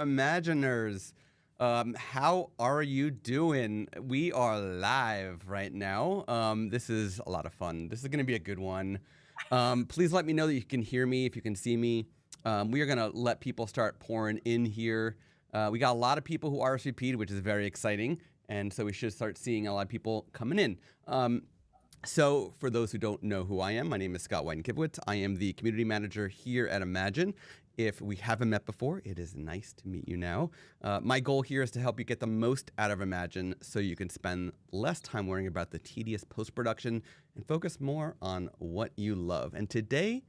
Imageners. How are you doing? We are live right now. This is a lot of fun. This is going to be a good one. Please let me know that you can hear me, if you can see me. We are going to let people start pouring in here. We got a lot of people who RSVP'd, which is very exciting. And so we should start seeing a lot of people coming in. So for those who don't know who I am, my name is Scott Wyden-Kivowitz. I am the community manager here at Imagen. If we haven't met before, it is nice to meet you now. My goal here is to help you get the most out of Imagen so you can spend less time worrying about the tedious post-production and focus more on what you love. And today,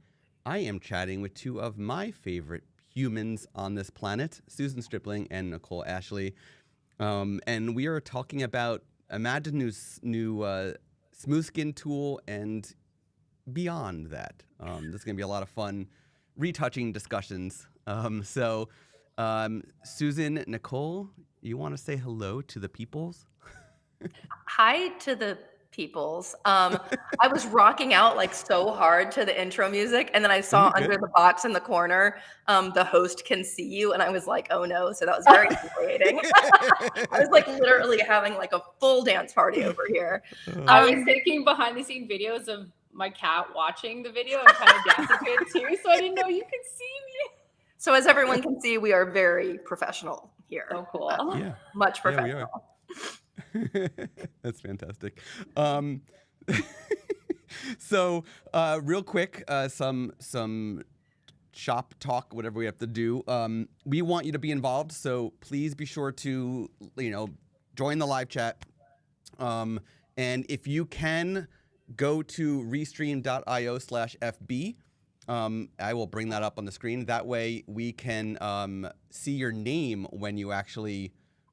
I am chatting with two of my favorite humans on this planet, Susan Stripling and Nicole Ashley. And we are talking about Imagen's new smooth skin tool and beyond that. This is going to be a lot of fun retouching discussions. Susan, Nicole, you want to say hello to the peoples? Hi to the peoples. I was rocking out like so hard to the intro music, and then I saw under the box in the corner, the host can see you, and I was like, oh no, so that was very humiliating. I was like literally having like a full dance party over here. I was taking behind the scene videos of my cat watching the video and kind of dancing to it too, so I didn't know you could see me. So as everyone can see, we are very professional here. Oh, cool. Yeah. Much professional. Yeah, we are. That's fantastic. So real quick, some shop talk, whatever we have to do. We want you to be involved, so please be sure to join the live chat. And if you can go to restream.io/FB. I will bring that up on the screen. That way we can see your name when you actually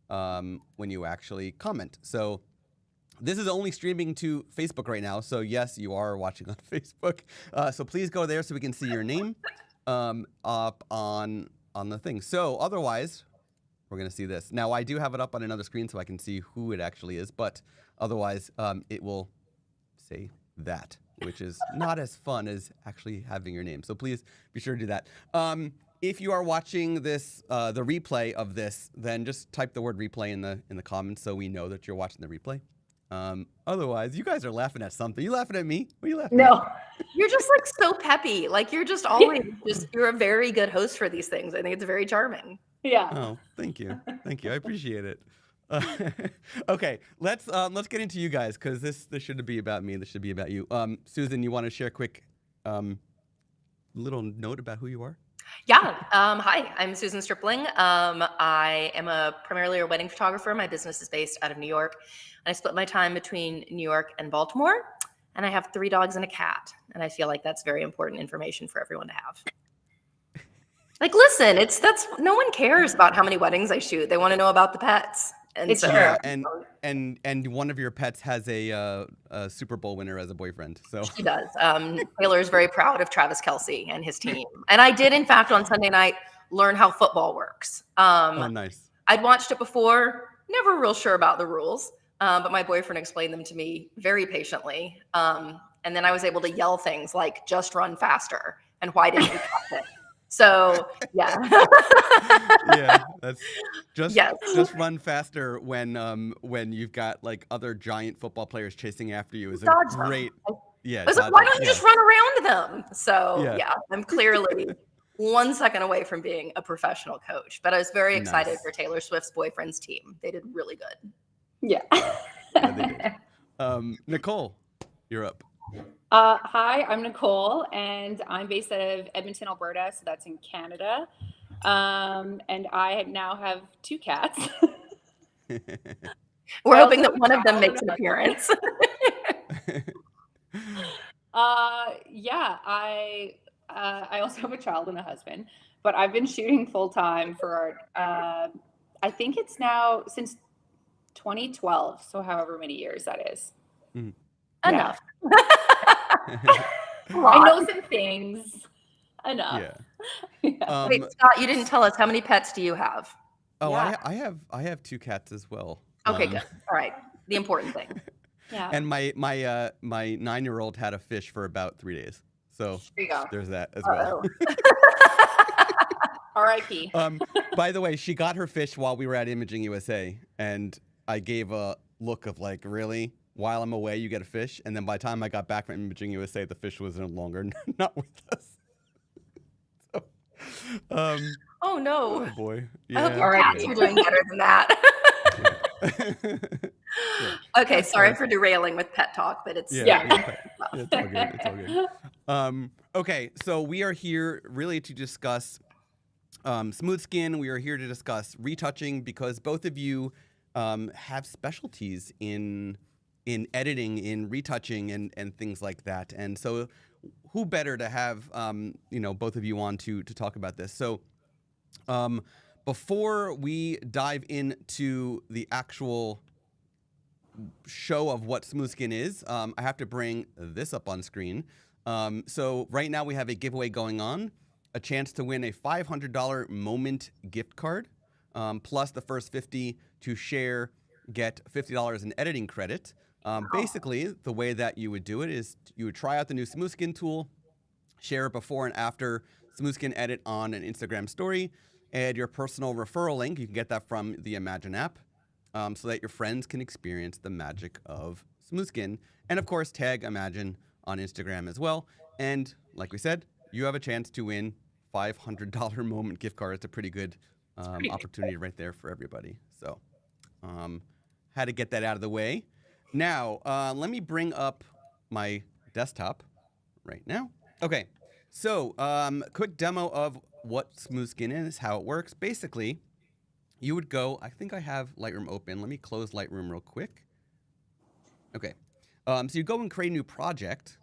comment. So this is only streaming to Facebook right now. So yes, you are watching on Facebook. So please go there so we can see your name up on the thing. So otherwise, we're gonna see this. Now I do have it up on another screen so I can see who it actually is. But otherwise, it will say that, which is not as fun as actually having your name. So please be sure to do that. If you are watching this, the replay of this, then just type the word replay in the comments so we know that you're watching the replay. Otherwise, you guys are laughing at something. You laughing at me? What are you laughing at? You're just like so peppy. Like you're just always you're a very good host for these things. I think it's very charming. Yeah. Oh, thank you. Thank you. I appreciate it. Okay, let's get into you guys because this shouldn't be about me. This should be about you. Susan, you want to share a quick little note about who you are? Yeah. Hi, I'm Susan Stripling. I am primarily a wedding photographer. My business is based out of New York. And I split my time between New York and Baltimore. And I have 3 dogs and a cat. And I feel like that's very important information for everyone to have. Like, listen, no one cares about how many weddings I shoot. They want to know about the pets. And it's so, true. And one of your pets has a Super Bowl winner as a boyfriend. So she does. Taylor is very proud of Travis Kelce and his team. And I did, in fact, on Sunday night, learn how football works. Oh, nice. I'd watched it before, never real sure about the rules, but my boyfriend explained them to me very patiently. And then I was able to yell things like, just run faster. And why didn't you catch it? So yeah. Yeah, that's just run faster when you've got like other giant football players chasing after you is a great. Yeah, I was like, why don't you just run around them? So yeah, I'm clearly 1 second away from being a professional coach, but I was very excited for Taylor Swift's boyfriend's team. They did really good. Yeah. Yeah, they did. Nicole, you're up. Hi, I'm Nicole, and I'm based out of Edmonton, Alberta, so that's in Canada. And I now have 2 cats. We're hoping that one of them makes an appearance. Yeah, I also have a child and a husband, but I've been shooting full time for I think it's now since 2012, so however many years that is. Mm. Enough. I know some things. Enough. Yeah. Wait, Scott, you didn't tell us, how many pets do you have? Oh, yeah. I have 2 cats as well. Okay, good. All right. The important thing. Yeah. And my 9-year-old had a fish for about 3 days. So there you go. There's that as well. R.I.P. By the way, she got her fish while we were at Imaging USA, and I gave a look of like, really? While I'm away, you get a fish? And then by the time I got back from Imaging USA, the fish was no longer not with us. So, Oh no. oh boy. I hope Yeah. your cats are doing better than that. Yeah. Okay, sorry for derailing with pet talk, but it's Yeah, it's all good. It's all good. Okay, so we are here really to discuss smooth skin. We are here to discuss retouching because both of you have specialties in editing, in retouching, and things like that. And so, who better to have both of you on to talk about this? So, before we dive into the actual show of what smooth skin is, I have to bring this up on screen. So right now we have a giveaway going on, a chance to win a $500 Moment gift card, plus the first 50 to share get $50 in editing credit. Basically, the way that you would do it is you would try out the new smooth skin tool, share it before and after smooth skin edit on an Instagram story, add your personal referral link. You can get that from the Imagen app. So that your friends can experience the magic of smooth skin. And of course, tag Imagen on Instagram as well. And like we said, you have a chance to win $500 Moment gift card. It's a pretty good opportunity right there for everybody. So had to get that out of the way. Now, let me bring up my desktop right now. Okay, so quick demo of what smooth skin is, how it works. Basically, you would go, I think I have Lightroom open. Let me close Lightroom real quick. Okay. So you go and create a new project,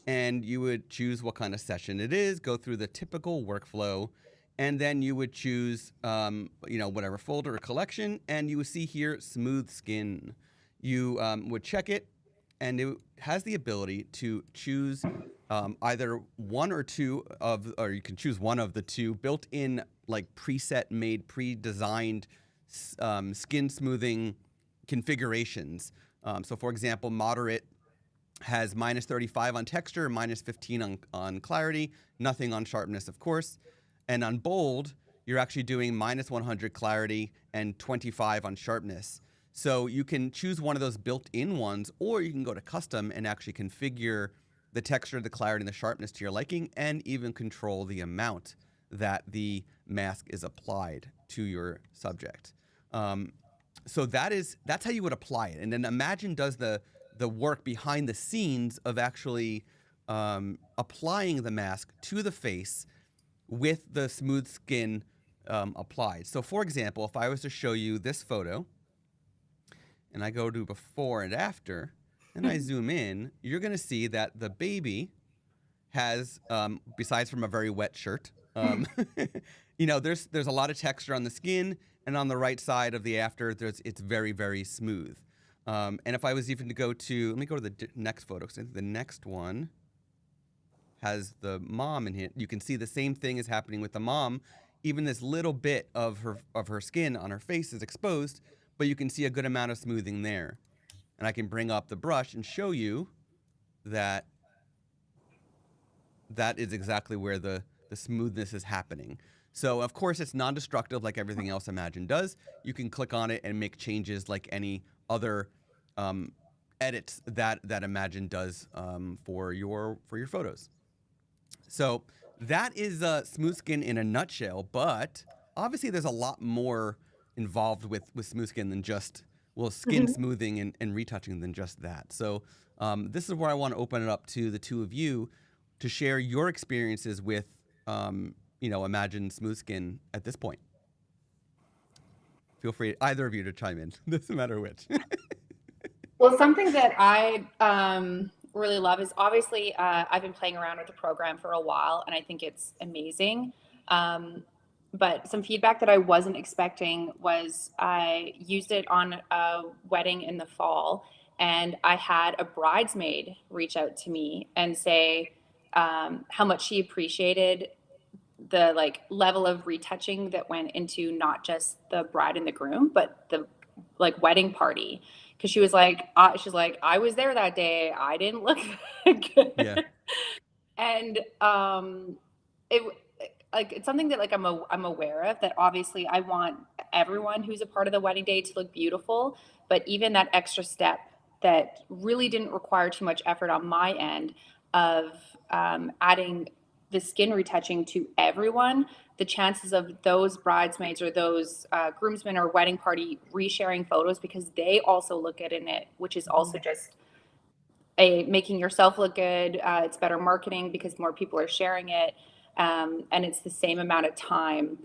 and you would choose what kind of session it is, go through the typical workflow, and then you would choose, whatever folder or collection, and you would see here, smooth skin. You would check it, and it has the ability to choose either one or two of, or you can choose one of the two built-in, like preset made, pre-designed skin smoothing configurations. So for example, moderate has -35 on texture, -15 on clarity, nothing on sharpness, of course. And on bold, you're actually doing -100 clarity and 25 on sharpness. So you can choose one of those built-in ones, or you can go to custom and actually configure the texture, the clarity, and the sharpness to your liking, and even control the amount that the mask is applied to your subject. So that's how you would apply it. And then Imagen does the work behind the scenes of actually applying the mask to the face with the smooth skin applied. So for example, if I was to show you this photo, and I go to before and after, and I zoom in, you're going to see that the baby has, besides from a very wet shirt, there's a lot of texture on the skin, and on the right side of the after, it's very, very smooth. And if I was even to go to, let me go to the next photo, because I think the next one has the mom in it. You can see the same thing is happening with the mom. Even this little bit of her skin on her face is exposed, but you can see a good amount of smoothing there. And I can bring up the brush and show you that that is exactly where the smoothness is happening. So of course it's non-destructive like everything else Imagen does. You can click on it and make changes like any other edits that Imagen does for your photos. So that is smooth skin in a nutshell, but obviously there's a lot more involved with smooth skin than just, skin smoothing and retouching than just that. So this is where I want to open it up to the two of you to share your experiences with, Imagen smooth skin at this point. Feel free, either of you, to chime in. Doesn't matter which. Well, something that I really love is obviously I've been playing around with the program for a while, and I think it's amazing. But some feedback that I wasn't expecting was I used it on a wedding in the fall, and I had a bridesmaid reach out to me and say how much she appreciated the level of retouching that went into not just the bride and the groom, but the wedding party. Because she was like, I was there that day. I didn't look good. Yeah. And like, it's something that like I'm aware of, that obviously I want everyone who's a part of the wedding day to look beautiful, but even that extra step that really didn't require too much effort on my end of adding the skin retouching to everyone, the chances of those bridesmaids or those groomsmen or wedding party resharing photos because they also look good in it, which is also just making yourself look good. It's better marketing because more people are sharing it, and it's the same amount of time.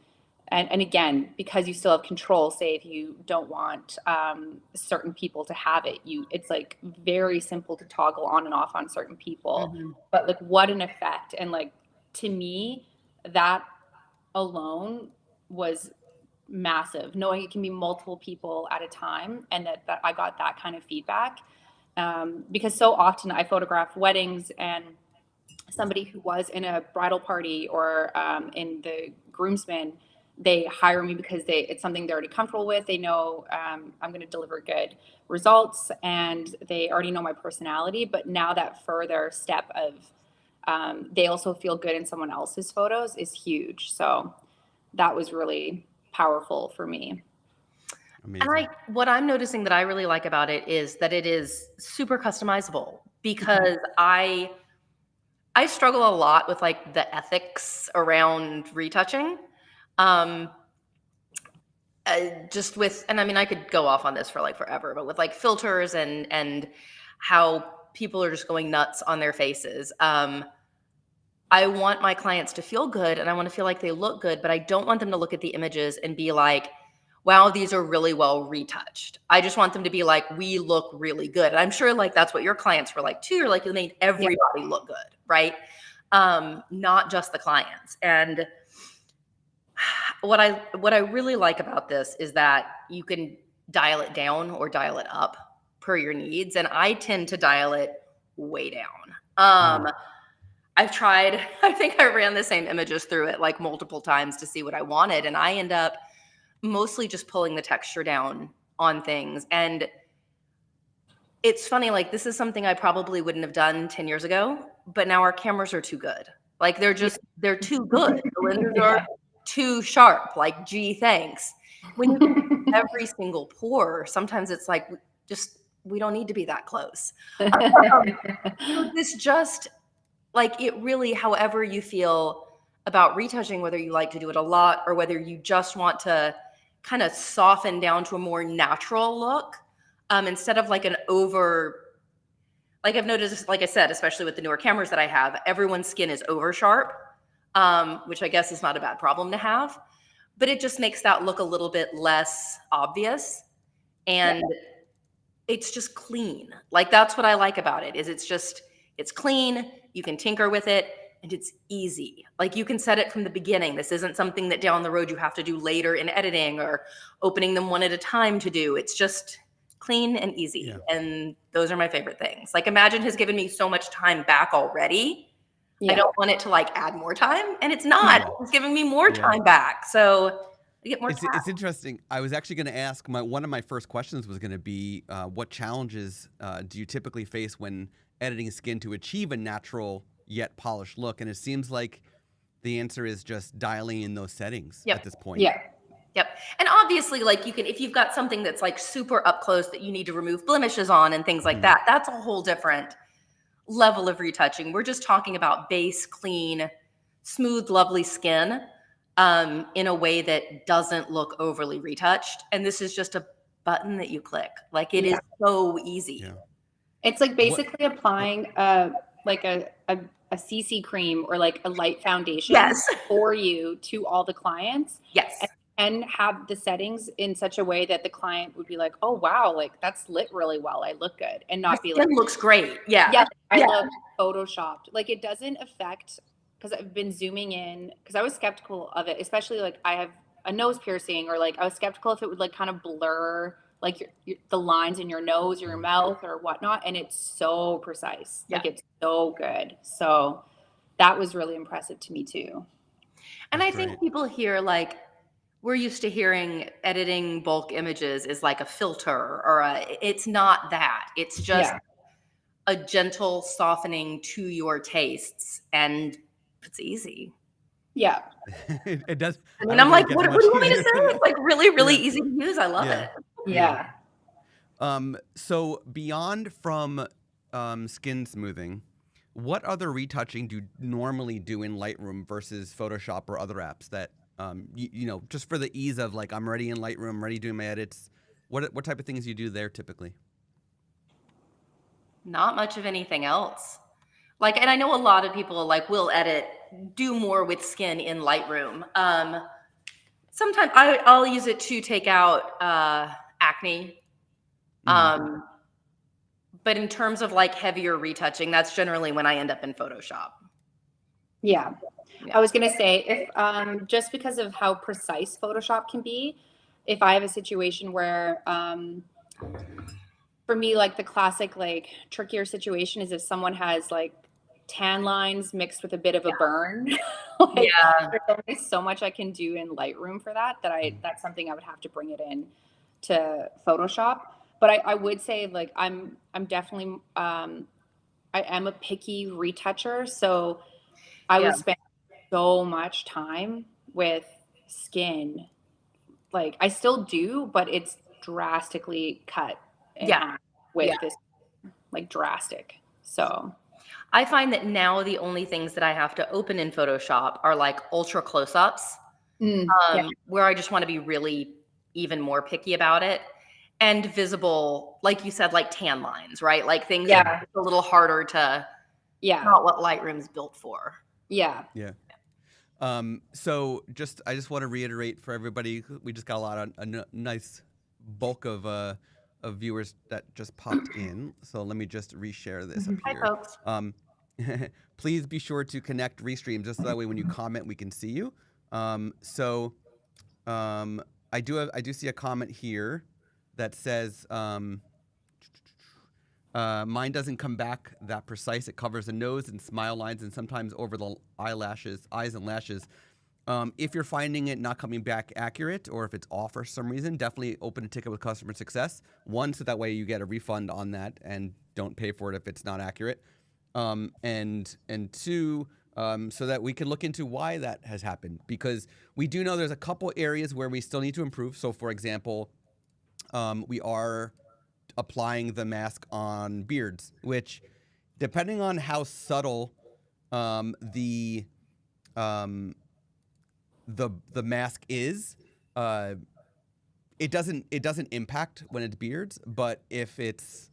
And again, because you still have control, say if you don't want certain people to have it, it's like very simple to toggle on and off on certain people. Mm-hmm. But like, what an effect! And like, to me, that alone was massive, knowing it can be multiple people at a time, and that I got that kind of feedback. Because so often I photograph weddings, and somebody who was in a bridal party or in the groomsmen, they hire me because it's something they're already comfortable with. They know I'm going to deliver good results, and they already know my personality. But now that further step of they also feel good in someone else's photos is huge. So that was really powerful for me. Amazing. And what I'm noticing that I really like about it is that it is super customizable, because I struggle a lot with like the ethics around retouching. Just with, and I mean, I could go off on this for like forever, but with like filters and how people are just going nuts on their faces. I want my clients to feel good, and I want to feel like they look good, but I don't want them to look at the images and be like, wow, these are really well retouched. I just want them to be like, we look really good. And I'm sure like that's what your clients were like too. You're like, you made everybody look good, right? Not just the clients. And what I really like about this is that you can dial it down or dial it up per your needs. And I tend to dial it way down. I've tried, I think I ran the same images through it like multiple times to see what I wanted. And I end up mostly just pulling the texture down on things. And it's funny, like this is something I probably wouldn't have done 10 years ago, but now our cameras are too good. Like they're too good. The lenses are too sharp. Like, gee, thanks. When you do every single pour, sometimes it's like, we don't need to be that close. This just like, it really, however you feel about retouching, whether you like to do it a lot or whether you just want to kind of soften down to a more natural look, instead of like an over, like I've noticed, like I said, especially with the newer cameras that I have, everyone's skin is over sharp, which I guess is not a bad problem to have, but it just makes that look a little bit less obvious. And it's just clean. Like that's what I like about it, is it's clean. You can tinker with it, and it's easy. Like you can set it from the beginning. This isn't something that down the road you have to do later in editing or opening them one at a time to do. It's just clean and easy. Yeah. And those are my favorite things. Like Imagen has given me so much time back already. Yeah. I don't want it to like add more time, and it's not. Yeah. It's giving me more time back. So I get more time. It's interesting. I was actually going to ask, one of my first questions was going to be, what challenges do you typically face when editing skin to achieve a natural yet polished look? And it seems like the answer is just dialing in those settings at this point. Yep. And obviously, like you can, if you've got something that's like super up close that you need to remove blemishes on and things like that, that's a whole different level of retouching. We're just talking about base, clean, smooth, lovely skin in a way that doesn't look overly retouched. And this is just a button that you click. Like it is so easy. Yeah. It's like basically applying like a CC cream or like a light foundation for you to all the clients. Yes. And have the settings in such a way that the client would be like, oh, wow, like that's lit really well. I look good. And not be like, it looks great. Yeah. Yeah. I look photoshopped. Like it doesn't affect, because I've been zooming in, because I was skeptical of it, especially like I have a nose piercing, or like I was skeptical if it would like kind of blur like the lines in your nose or your mouth or whatnot. And it's so precise. Like it's so good. So that was really impressive to me too. And I think people hear like, we're used to hearing editing bulk images is like a filter or it's not that. It's just a gentle softening to your tastes, and it's easy. Yeah. It does. I I mean, don't I'm think like, it gets what do much you want me to easier. say? It's like really, really Yeah. easy to use. I love Yeah. it. Yeah. Yeah. So beyond from skin smoothing, what other retouching do you normally do in Lightroom versus Photoshop or other apps that you know, just for the ease of like I'm ready in Lightroom, I'm ready doing my edits. What type of things you do there typically? Not much of anything else. Like, and I know a lot of people like will edit, do more with skin in Lightroom. Sometimes I'll use it to take out acne. Mhm. But in terms of like heavier retouching, that's generally when I end up in Photoshop. Yeah. Yeah. I was gonna say if just because of how precise Photoshop can be, if I have a situation where for me like the classic like trickier situation is if someone has like tan lines mixed with a bit of a burn. Like Yeah. there's only so much I can do in Lightroom for that's something I would have to bring it in to Photoshop. But I would say like I'm definitely I am a picky retoucher, so I Yeah. would spend so much time with skin. Like I still do, but it's drastically cut in Yeah. half with Yeah. this like drastic. So I find that now the only things that I have to open in Photoshop are like ultra close-ups, yeah, where I just want to be really even more picky about it. And visible, like you said, like tan lines, right? Like things that Mhm. yeah, are a little harder to, yeah, not what Lightroom's built for. yeah. Yeah. So I just want to reiterate for everybody, we just got a lot of nice bulk of viewers that just popped in. So let me just reshare this up Hi, here. folks. Please be sure to connect Restream just so that way when you comment we can see you. So I do see a comment here that says mine doesn't come back that precise. It covers the nose and smile lines and sometimes over the eyes and lashes. If you're finding it not coming back accurate or if it's off for some reason, definitely open a ticket with customer success. One, so that way you get a refund on that and don't pay for it if it's not accurate. And two, so that we can look into why that has happened, because we do know there's a couple areas where we still need to improve. So, for example, we are applying the mask on beards, which, depending on how subtle the the mask is, it doesn't impact when it's beards, but if it's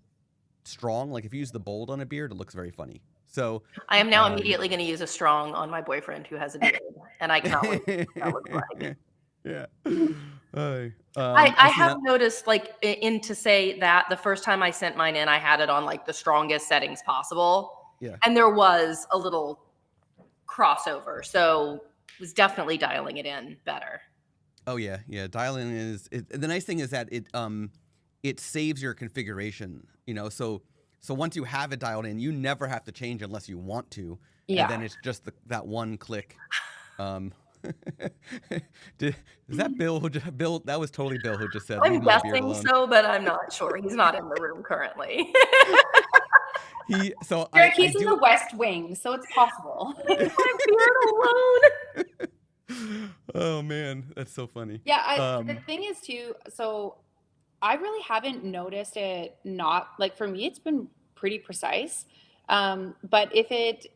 strong, like if you use the bold on a beard, it looks very funny. So I am now immediately going to use a strong on my boyfriend who has a beard, and I cannot wait to see what that looks like. yeah. Hi. I see have that. noticed, like, in to say that the first time I sent mine in, I had it on like the strongest settings possible, Yeah. and there was a little crossover, so was definitely dialing it in better. Oh yeah, yeah. Dialing is the nice thing is that it saves your configuration. You know, so once you have it dialed in, you never have to change unless you want to, and then Yeah. it's just that one click. Um, is that Bill? Bill? That was totally Bill who just said, "Leave I'm my beard guessing alone." so, but I'm not sure. He's not in the room currently. So Derek, I he's in do. the West Wing, so it's possible. Leave my beard alone. Oh man, that's so funny. Yeah, the thing is too, so I really haven't noticed it not like for me it's been pretty precise. But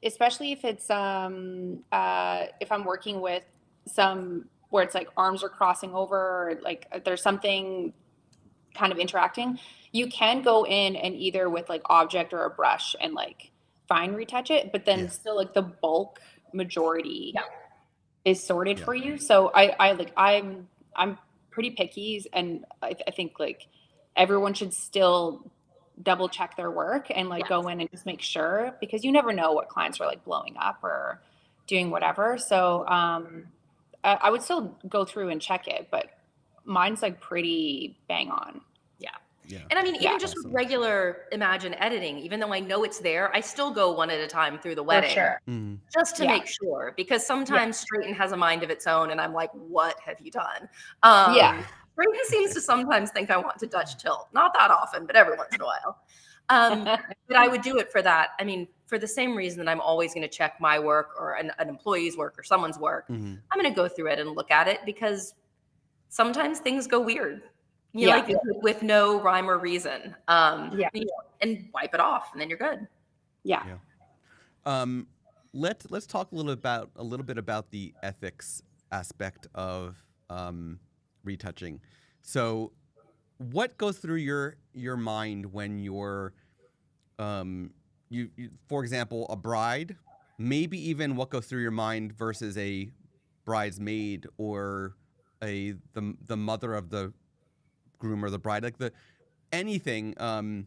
especially if it's if I'm working with some where it's like arms are crossing over or like there's something kind of interacting, you can go in and either with like object or a brush and like fine retouch it, but then Yeah. still like the bulk majority Yeah. is sorted Yeah. for you. So I'm pretty picky, and I think like everyone should still double check their work and like go in and just make sure, because you never know what clients are like blowing up or doing whatever. So I would still go through and check it, but mine's like pretty bang on. Yeah. Yeah. And I mean, Yeah. even just with Awesome. regular Imagen editing, even though I know it's there, I still go one at a time through the For wedding sure. Mm. just to Yeah. make sure, because Yeah. sometimes Straighten has a mind of its own, and I'm like, what have you done? Yeah. Straighten seems to sometimes think I want to Dutch tilt. Not that often, but every once in a while. But I would do it for that. I mean, for the same reason that I'm always going to check my work or an employee's work or someone's work. Mhm. I'm going to go through it and look at it because sometimes things go weird, Yeah. like with no rhyme or reason. Yeah. And wipe it off, and then you're good. Yeah. Let's talk a little bit about the ethics aspect of retouching. So, what goes through your mind when you're you for example, a bride, maybe even what goes through your mind versus a bridesmaid or the mother of the groom or the bride, like anything, the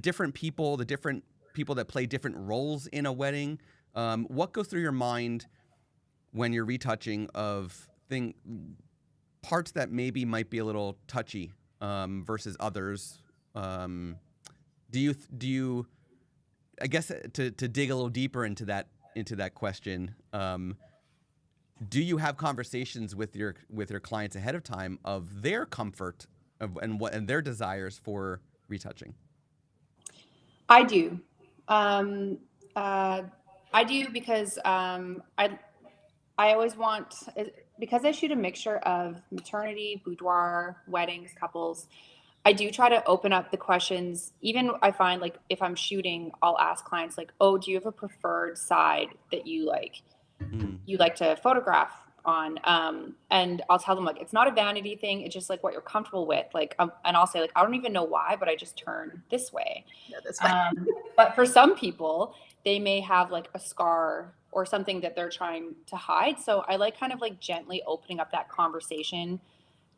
different people that play different roles in a wedding, what goes through your mind when you're retouching of parts that maybe might be a little touchy versus others? Do you I guess to dig a little deeper into that question, do you have conversations with your clients ahead of time of their comfort and their desires for retouching? I do. I do because I always want, because I shoot a mixture of maternity, boudoir, weddings, couples. I do try to open up the questions. Even I find like if I'm shooting, I'll ask clients like, "Oh, do you have a preferred side that you like to photograph on?" And I'll tell them like it's not a vanity thing. It's just like what you're comfortable with. Like, and I'll say like I don't even know why, but I just turn this way. Yeah, that's fine. But for some people, they may have like a scar or something that they're trying to hide. So I like kind of like gently opening up that conversation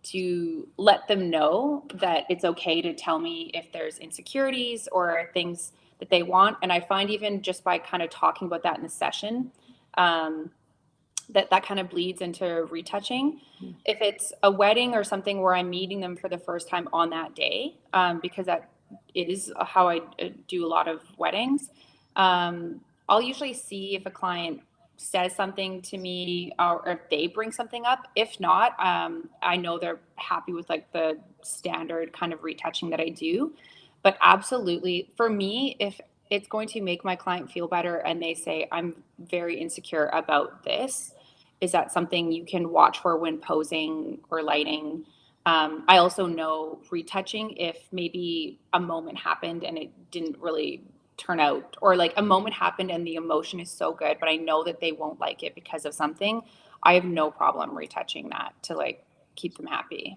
to let them know that it's okay to tell me if there's insecurities or things that they want. And I find even just by kind of talking about that in the session, that kind of bleeds into retouching. If it's a wedding or something where I'm meeting them for the first time on that day, because that is how I do a lot of weddings, I'll usually see if a client says something to me or if they bring something up. If not, I know they're happy with like the standard kind of retouching that I do. But absolutely, for me, if it's going to make my client feel better and they say, I'm very insecure about this, is that something you can watch for when posing or lighting? I also know retouching if maybe a moment happened and it didn't really turn out, or like a moment happened and the emotion is so good, but I know that they won't like it because of something. I have no problem retouching that to like keep them happy.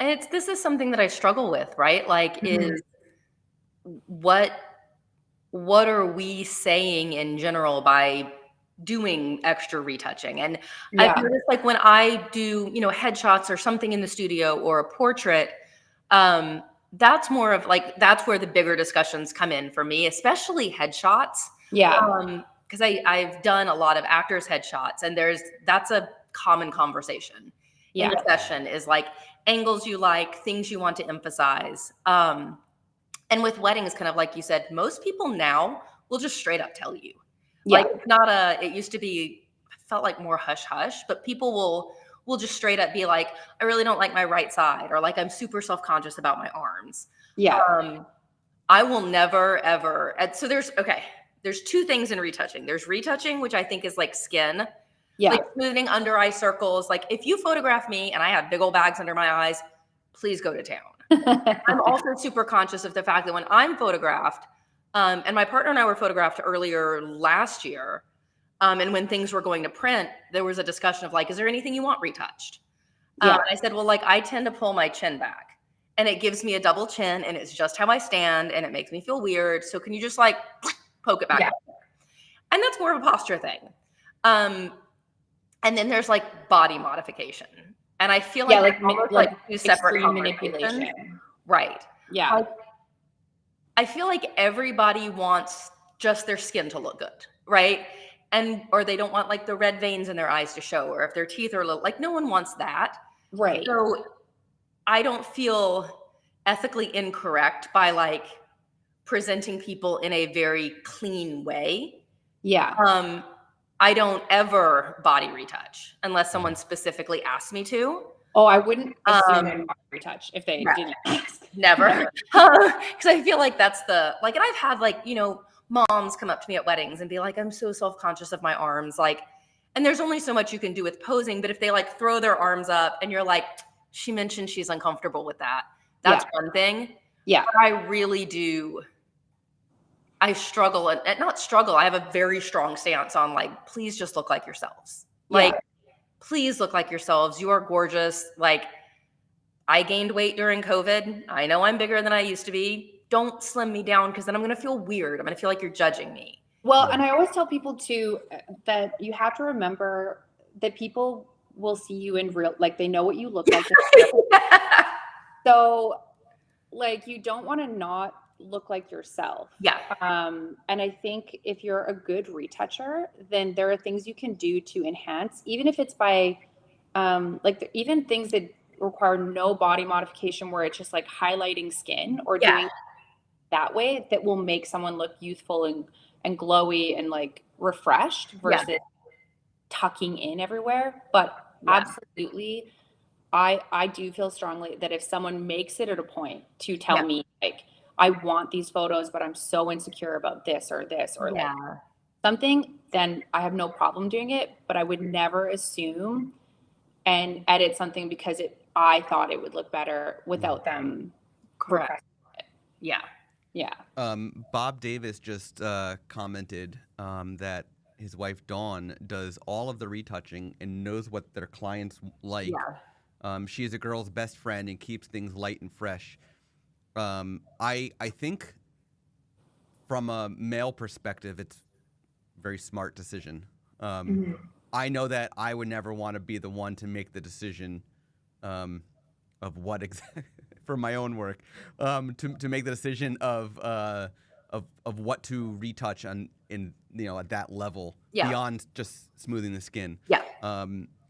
And this is something that I struggle with, right? Like, is what are we saying in general by doing extra retouching? And I've noticed like when I do, headshots or something in the studio or a portrait, that's more of like, that's where the bigger discussions come in for me, especially headshots. Because I've done a lot of actors' headshots, and that's a common conversation in a session, is like angles you like, things you want to emphasize. And with weddings, kind of like you said, most people now will just straight up tell you. Like, it's not it used to be, felt like more hush hush, but people will just straight up be like, I really don't like my right side, or like I'm super self-conscious about my arms. I will never ever. So there's two things in retouching. There's retouching, which I think is like skin, like smoothing under eye circles. Like if you photograph me and I have big old bags under my eyes, please go to town. I'm also super conscious of the fact that when I'm photographed, and my partner and I were photographed earlier last year, and when things were going to print, there was a discussion of like, is there anything you want retouched? And I said, well, like I tend to pull my chin back and it gives me a double chin and it's just how I stand and it makes me feel weird. So can you just like poke it back? And that's more of a posture thing. And then there's like body modification. And I feel like like two separate manipulation. Right. Yeah. I feel like everybody wants just their skin to look good, right? Or they don't want like the red veins in their eyes to show, or if their teeth are low, like no one wants that. Right. So I don't feel ethically incorrect by like presenting people in a very clean way. I don't ever body retouch unless someone specifically asks me to. Oh, I wouldn't assume Um, they'd want to retouch if they yeah. didn't ask. Never. Because I feel like that's the, like, and I've had like, moms come up to me at weddings and be like, I'm so self-conscious of my arms. Like, and there's only so much you can do with posing, but if they like throw their arms up and you're like, she mentioned she's uncomfortable with that. That's one thing. Yeah. But I really do. I struggle and not struggle. I have a very strong stance on like, please just look like yourselves. Like, please look like yourselves. You are gorgeous. Like, I gained weight during COVID. I know I'm bigger than I used to be. Don't slim me down because then I'm going to feel weird. I'm going to feel like you're judging me. Well, and I always tell people too that you have to remember that people will see you in real, like they know what you look like. So like you don't want to not look like yourself. Yeah. And I think if you're a good retoucher, then there are things you can do to enhance, even if it's by even things that require no body modification where it's just like highlighting skin or doing that way that will make someone look youthful and glowy and like refreshed versus tucking in everywhere. But absolutely, I do feel strongly that if someone makes it at a point to tell me like, I want these photos, but I'm so insecure about this or like something, then I have no problem doing it. But I would never assume and edit something because I thought it would look better without them Correct. Yeah. Bob Davis just commented that his wife Dawn does all of the retouching and knows what their clients like. She is a girl's best friend and keeps things light and fresh. I think from a male perspective, it's a very smart decision. I know that I would never want to be the one to make the decision of what exactly for my own work to make the decision of what to retouch at that level beyond just smoothing the skin.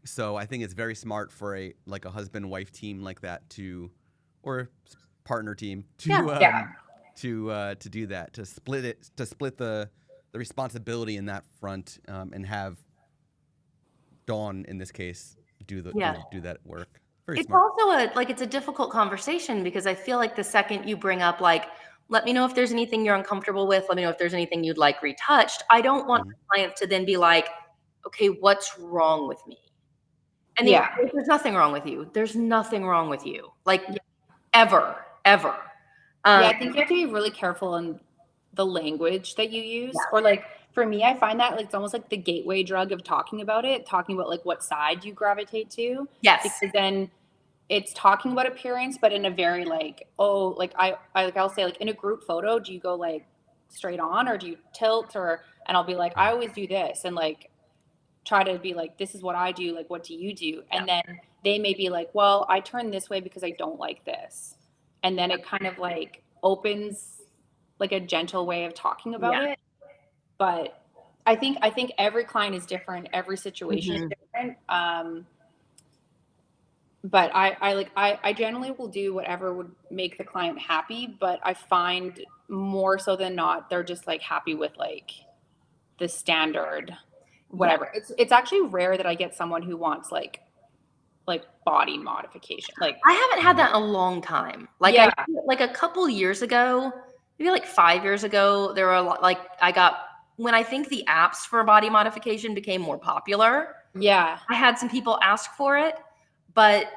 So I think it's very smart for a husband-wife team like that or partner team to do that, to split the responsibility in that front and have Dawn in this case do that work. Very smart. Also it's a difficult conversation because I feel like the second you bring up like, let me know if there's anything you're uncomfortable with, let me know if there's anything you'd like retouched, I don't want clients to then be like, okay, what's wrong with me? And there's nothing wrong with you. There's nothing wrong with you. Like ever. I think you have to be really careful in the language that you use. Or like for me, I find that like it's almost like the gateway drug of talking about like what side you gravitate to. Because then it's talking about appearance, but in a very like, I'll say like in a group photo, do you go like straight on or do you tilt and I'll be like, I always do this and like try to be like, this is what I do. Like, what do you do? And then they may be like, well, I turn this way because I don't like this. And then it kind of like opens like a gentle way of talking about it. But I think every client is different. Every situation is different. But I generally will do whatever would make the client happy. But I find more so than not, they're just like happy with like the standard, whatever. It's actually rare that I get someone who wants like body modification. Like I haven't had that in a long time. Like like a couple years ago, maybe like 5 years ago, there were a lot when I think the apps for body modification became more popular. I had some people ask for it, but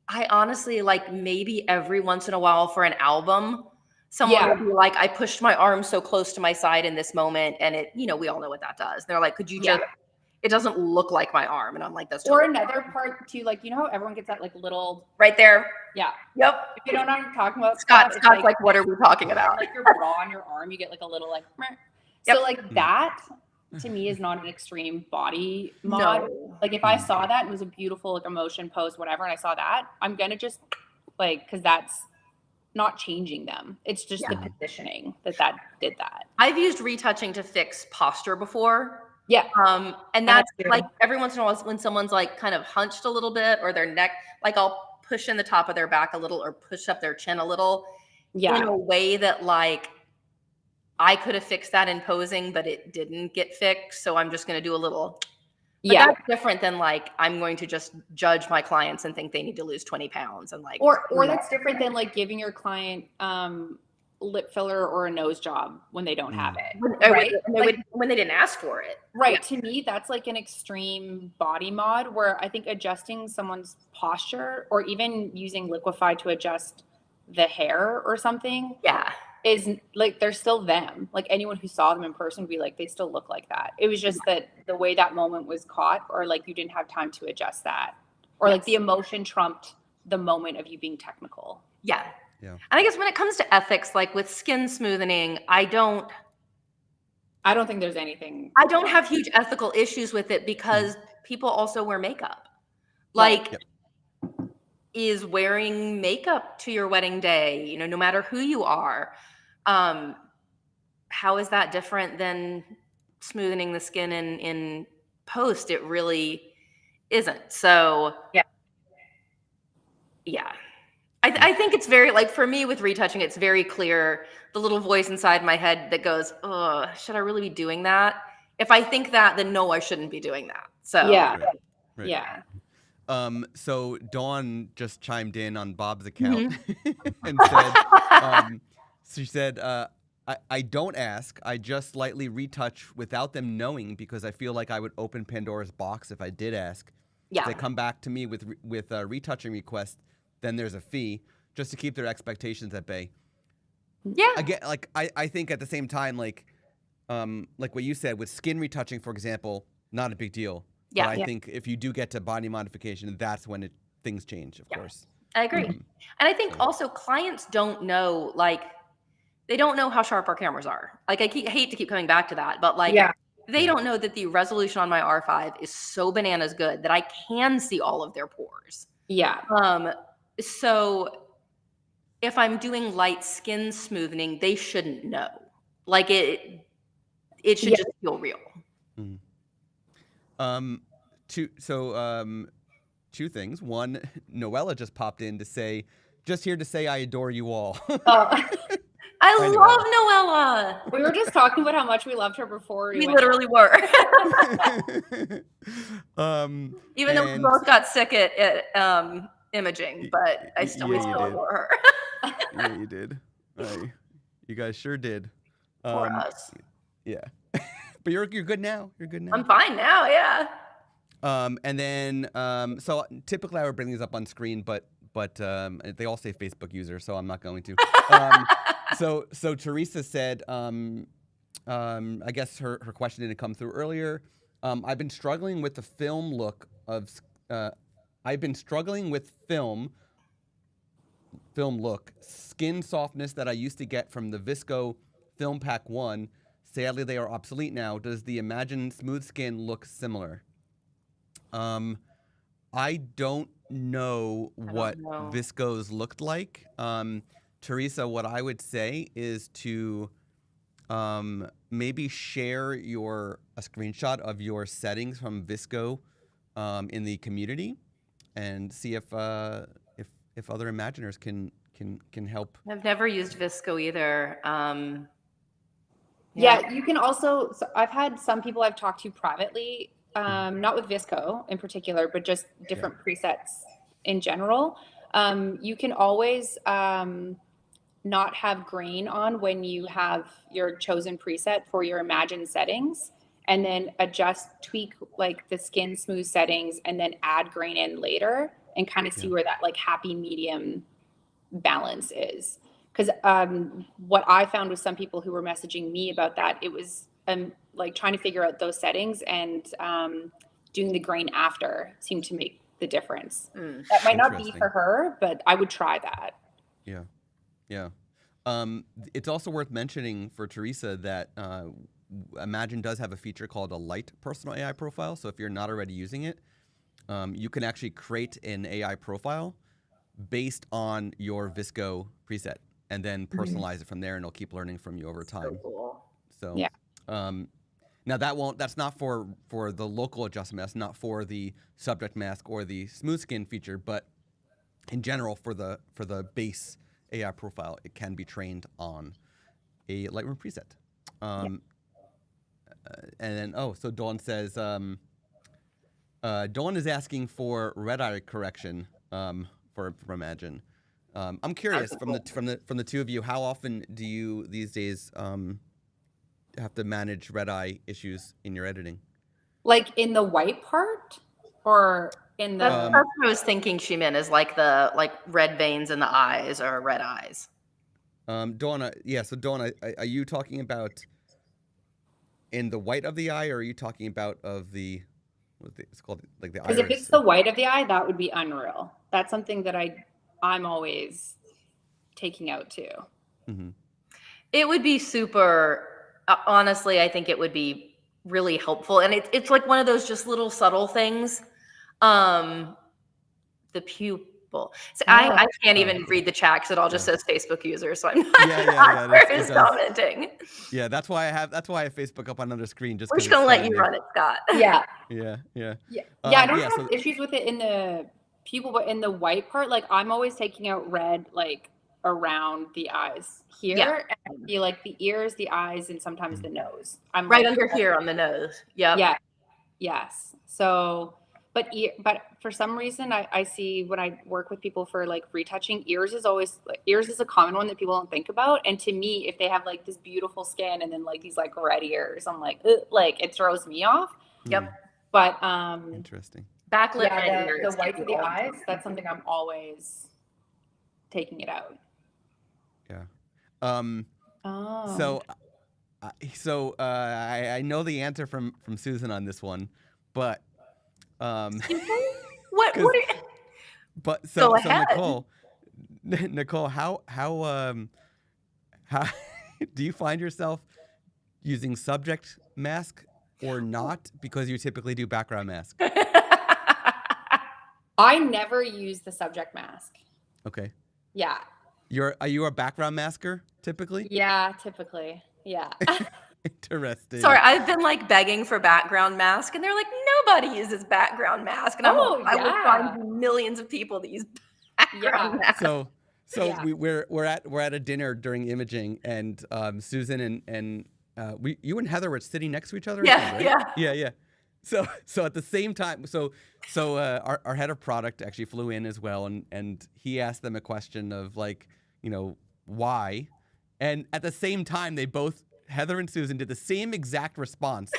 I honestly like maybe every once in a while for an album, someone would be like, I pushed my arm so close to my side in this moment. And it, we all know what that does. They're like, could you just, it doesn't look like my arm. And I'm like, that's totally another part too, like, how everyone gets that like little right there. Yep. If you don't know what I'm talking about, Scott's like, what are we talking about? Like your bra on your arm, you get like a little like, so like that to me is not an extreme body mod. Like if I saw that and it was a beautiful like emotion pose, whatever, and I saw that, I'm gonna just like, because that's not changing them. It's just the positioning that did that. I've used retouching to fix posture before. And that's like every once in a while when someone's like kind of hunched a little bit or their neck, like I'll push in the top of their back a little or push up their chin a little in a way that like I could have fixed that in posing, but it didn't get fixed. So I'm just going to do a little But Yeah. that's different than like, I'm going to just judge my clients and think they need to lose 20 pounds and like, Or that's different than like giving your client lip filler or a nose job when they don't have it. Right? when they didn't ask for it. Right. To me, that's like an extreme body mod where I think adjusting someone's posture or even using Liquify to adjust the hair or something Yeah. is like, they're still them. Like anyone who saw them in person would be like, they still look like that. It was just that the way that moment was caught, or like you didn't have time to adjust that, or like the emotion trumped the moment of you being technical. Yeah. Yeah. And I guess when it comes to ethics, like with skin smoothing, I don't think there's anything. I don't have huge ethical issues with it because people also wear makeup. Like, is wearing makeup to your wedding day, you know, no matter who you are, how is that different than smoothing the skin in post? It really isn't. So yeah. I think it's very, like, for me with retouching, it's very clear, the little voice inside my head that goes, oh, should I really be doing that? If I think that, then no, I shouldn't be doing that. So Right. Yeah. So Dawn just chimed in on Bob's account and said, she said, I don't ask. I just slightly retouch without them knowing because I feel like I would open Pandora's box if I did ask. Yeah. If they come back to me with a retouching request, then there's a fee just to keep their expectations at bay. Yeah. Again, like I think at the same time, like what you said with skin retouching, for example, not a big deal. Yeah. But I think if you do get to body modification, that's when things change, of course. I agree. And I think also clients don't know, like, they don't know how sharp our cameras are. Like, I hate to keep coming back to that, but like, they don't know that the resolution on my R5 is so bananas good that I can see all of their pores. Yeah. So if I'm doing light skin smoothing, they shouldn't know. Like, it should just feel real. Two things. One, Noella just popped in to say, just here to say I adore you all. I love Noella. We were just talking about how much we loved her before. We literally were. Even though we both got sick at Imagen, but I still adore her. Yeah, you did. You guys sure did. For us. Yeah. But you're good now. You're good now. I'm fine now, yeah. And then so typically I would bring these up on screen, but they all say Facebook user, so I'm not going to. So Teresa said, I guess her question didn't come through earlier. I've been struggling with the film look of. I've been struggling with film look, skin softness that I used to get from the Visco Film Pack 1. Sadly, they are obsolete now. Does the Imagen smooth skin look similar? I don't know what Visco's looked like. Teresa, what I would say is to maybe share a screenshot of your settings from Visco in the community and see if other Imaginers can help. I've never used Visco either. Yeah, you can also, so I've had some people I've talked to privately, not with Visco in particular, but just different presets in general. You can always not have grain on when you have your chosen preset for your Imagen settings, and then tweak like the skin smooth settings and then add grain in later and kind of see where that like happy medium balance is. Because what I found with some people who were messaging me about that, it was like trying to figure out those settings and doing the grain after seemed to make the difference. That might not be for her, but I would try that. Yeah. It's also worth mentioning for Teresa that Imagen does have a feature called a light personal AI profile. So if you're not already using it, you can actually create an AI profile based on your Visco preset and then personalize it from there, and it'll keep learning from you over time. So cool. So now that's not for the local adjustment. That's not for the subject mask or the smooth skin feature, but in general for the base AI profile, it can be trained on a Lightroom preset. And then so Dawn says Dawn is asking for red eye correction for Imagen. I'm curious from the two of you, how often do you these days have to manage red eye issues in your editing? Like in the white part, or in the? That's what I was thinking she meant, is like the red veins in the eyes or red eyes. Dawn, so Dawn, are you talking about in the white of the eye, or are you talking about of the it's called like the iris? Because if it's the white of the eye, that would be unreal. That's something that I'm always taking out too. Mm-hmm. It would be super. Honestly, I think it would be really helpful, and it's like one of those just little subtle things. The pupil. So I can't even read the chat because it all just says Facebook user, so I'm not who's commenting. Yeah, that's why I have Facebook up on another screen. We're just gonna let you run it, Scott. Yeah. Yeah. I don't have issues with it in the pupil, but in the white part, like I'm always taking out red, like around the eyes here. Yeah. And I feel like the ears, the eyes, and sometimes the nose. I'm right under here on the nose. Yep. Yeah. Yes. So, but for some reason, I see when I work with people for like retouching, ears is a common one that people don't think about. And to me, if they have like this beautiful skin and then like these like red ears, I'm like, ugh, like it throws me off. Yep. But interesting. Backlit the whites of the eyes, that's something I'm always taking it out. Yeah. So I know the answer from Susan on this one, but what are you... But so Nicole, how do you find yourself using subject mask or not, because you typically do background mask? I never use the subject mask. Okay. Yeah. Are you a background masker typically? Yeah, typically. Yeah. Interesting. Sorry, I've been like begging for background mask, and they're like, nobody uses background mask, and I will find millions of people that use background mask. So we're at a dinner during Imaging, and Susan and you and Heather were sitting next to each other. Yeah. So at the same time, our head of product actually flew in as well, and he asked them a question of like, why, and at the same time they both, Heather and Susan, did the same exact response,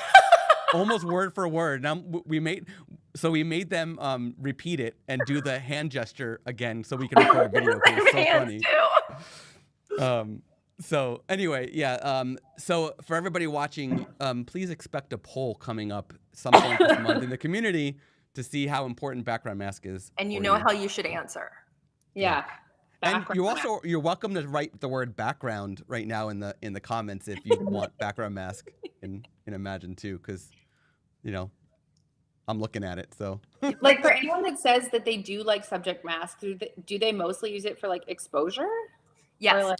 almost word for word. Now we made them repeat it and do the hand gesture again so we can record a video. It's so funny. So anyway, so for everybody watching, please expect a poll coming up some point this month in the community to see how important background mask is. And you know how you should answer. Yeah. And you're welcome to write the word background right now in the comments if you want background mask in Imagen too, because I'm looking at it. So like for anyone that says that they do like subject mask, do they mostly use it for like exposure? Yes.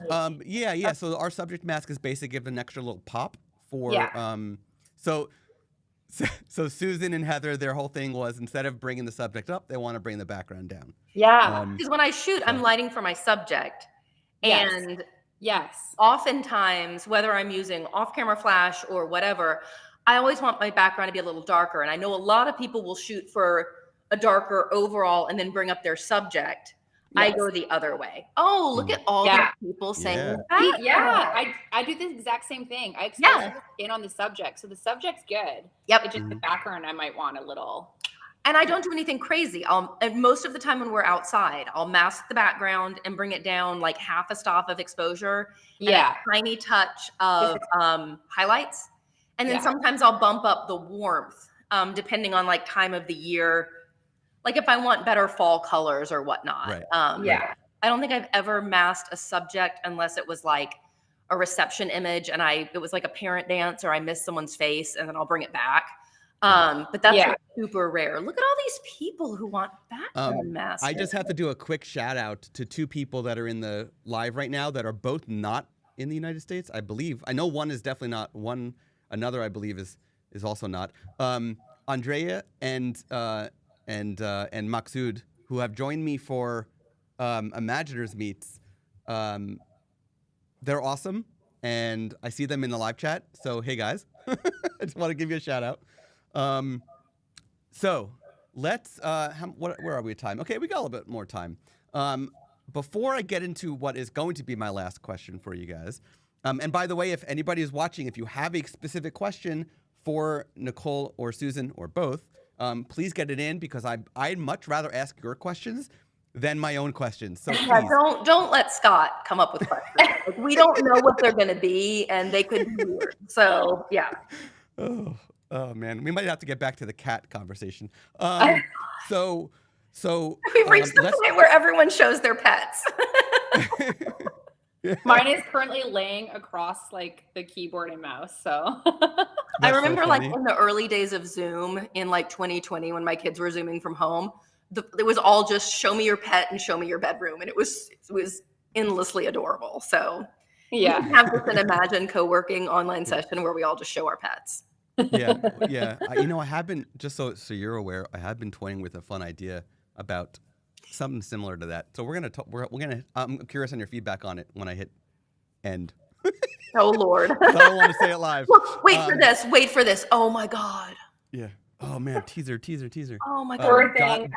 Yeah. So our subject mask is basically give an extra little pop for So Susan and Heather, their whole thing was, instead of bringing the subject up, they want to bring the background down. Yeah. Because when I shoot, I'm lighting for my subject. Yes. And yes, oftentimes, whether I'm using off-camera flash or whatever, I always want my background to be a little darker. And I know a lot of people will shoot for a darker overall and then bring up their subject. Yes. I go the other way. Oh, look at all the people saying that. Yeah, I do the exact same thing. I expose the skin on the subject. So the subject's good. Yep. It's just the background I might want a little. And I don't do anything crazy. And most of the time when we're outside, I'll mask the background and bring it down like half a stop of exposure. Yeah. And a tiny touch of highlights. And then sometimes I'll bump up the warmth depending on like time of the year. Like if I want better fall colors or whatnot. Right. I don't think I've ever masked a subject unless it was like a reception image and it was like a parent dance or I missed someone's face and then I'll bring it back. But that's like super rare. Look at all these people who want background masks. I just have to do a quick shout out to two people that are in the live right now that are both not in the United States, I believe. I know one is definitely not. Another I believe is also not. Andrea and Maksud, who have joined me for Imageners meets. They're awesome, and I see them in the live chat. So hey guys, I just want to give you a shout out. So let's where are we at time? Okay, we got a little bit more time. Before I get into what is going to be my last question for you guys, and by the way, if anybody is watching, if you have a specific question for Nicole or Susan or both, please get it in, because I'd much rather ask your questions than my own questions. So Yeah, please. don't let Scott come up with questions. Like, we don't know what they're going to be, and they could be weird. So yeah. Oh man, we might have to get back to the cat conversation. So We've reached the point where everyone shows their pets. Mine is currently laying across like the keyboard and mouse. So I remember like in the early days of Zoom in like 2020, when my kids were Zooming from home, it was all just show me your pet and show me your bedroom. And it was endlessly adorable. So yeah, we have this an Imagen co-working online session where we all just show our pets. Yeah. I have been, just so you're aware, I have been toying with a fun idea about something similar to that. So we're gonna I'm curious on your feedback on it when I hit end. Oh Lord. I don't want to say it live. Look, wait for this. Oh my God. Yeah. Oh man, teaser. Oh my God.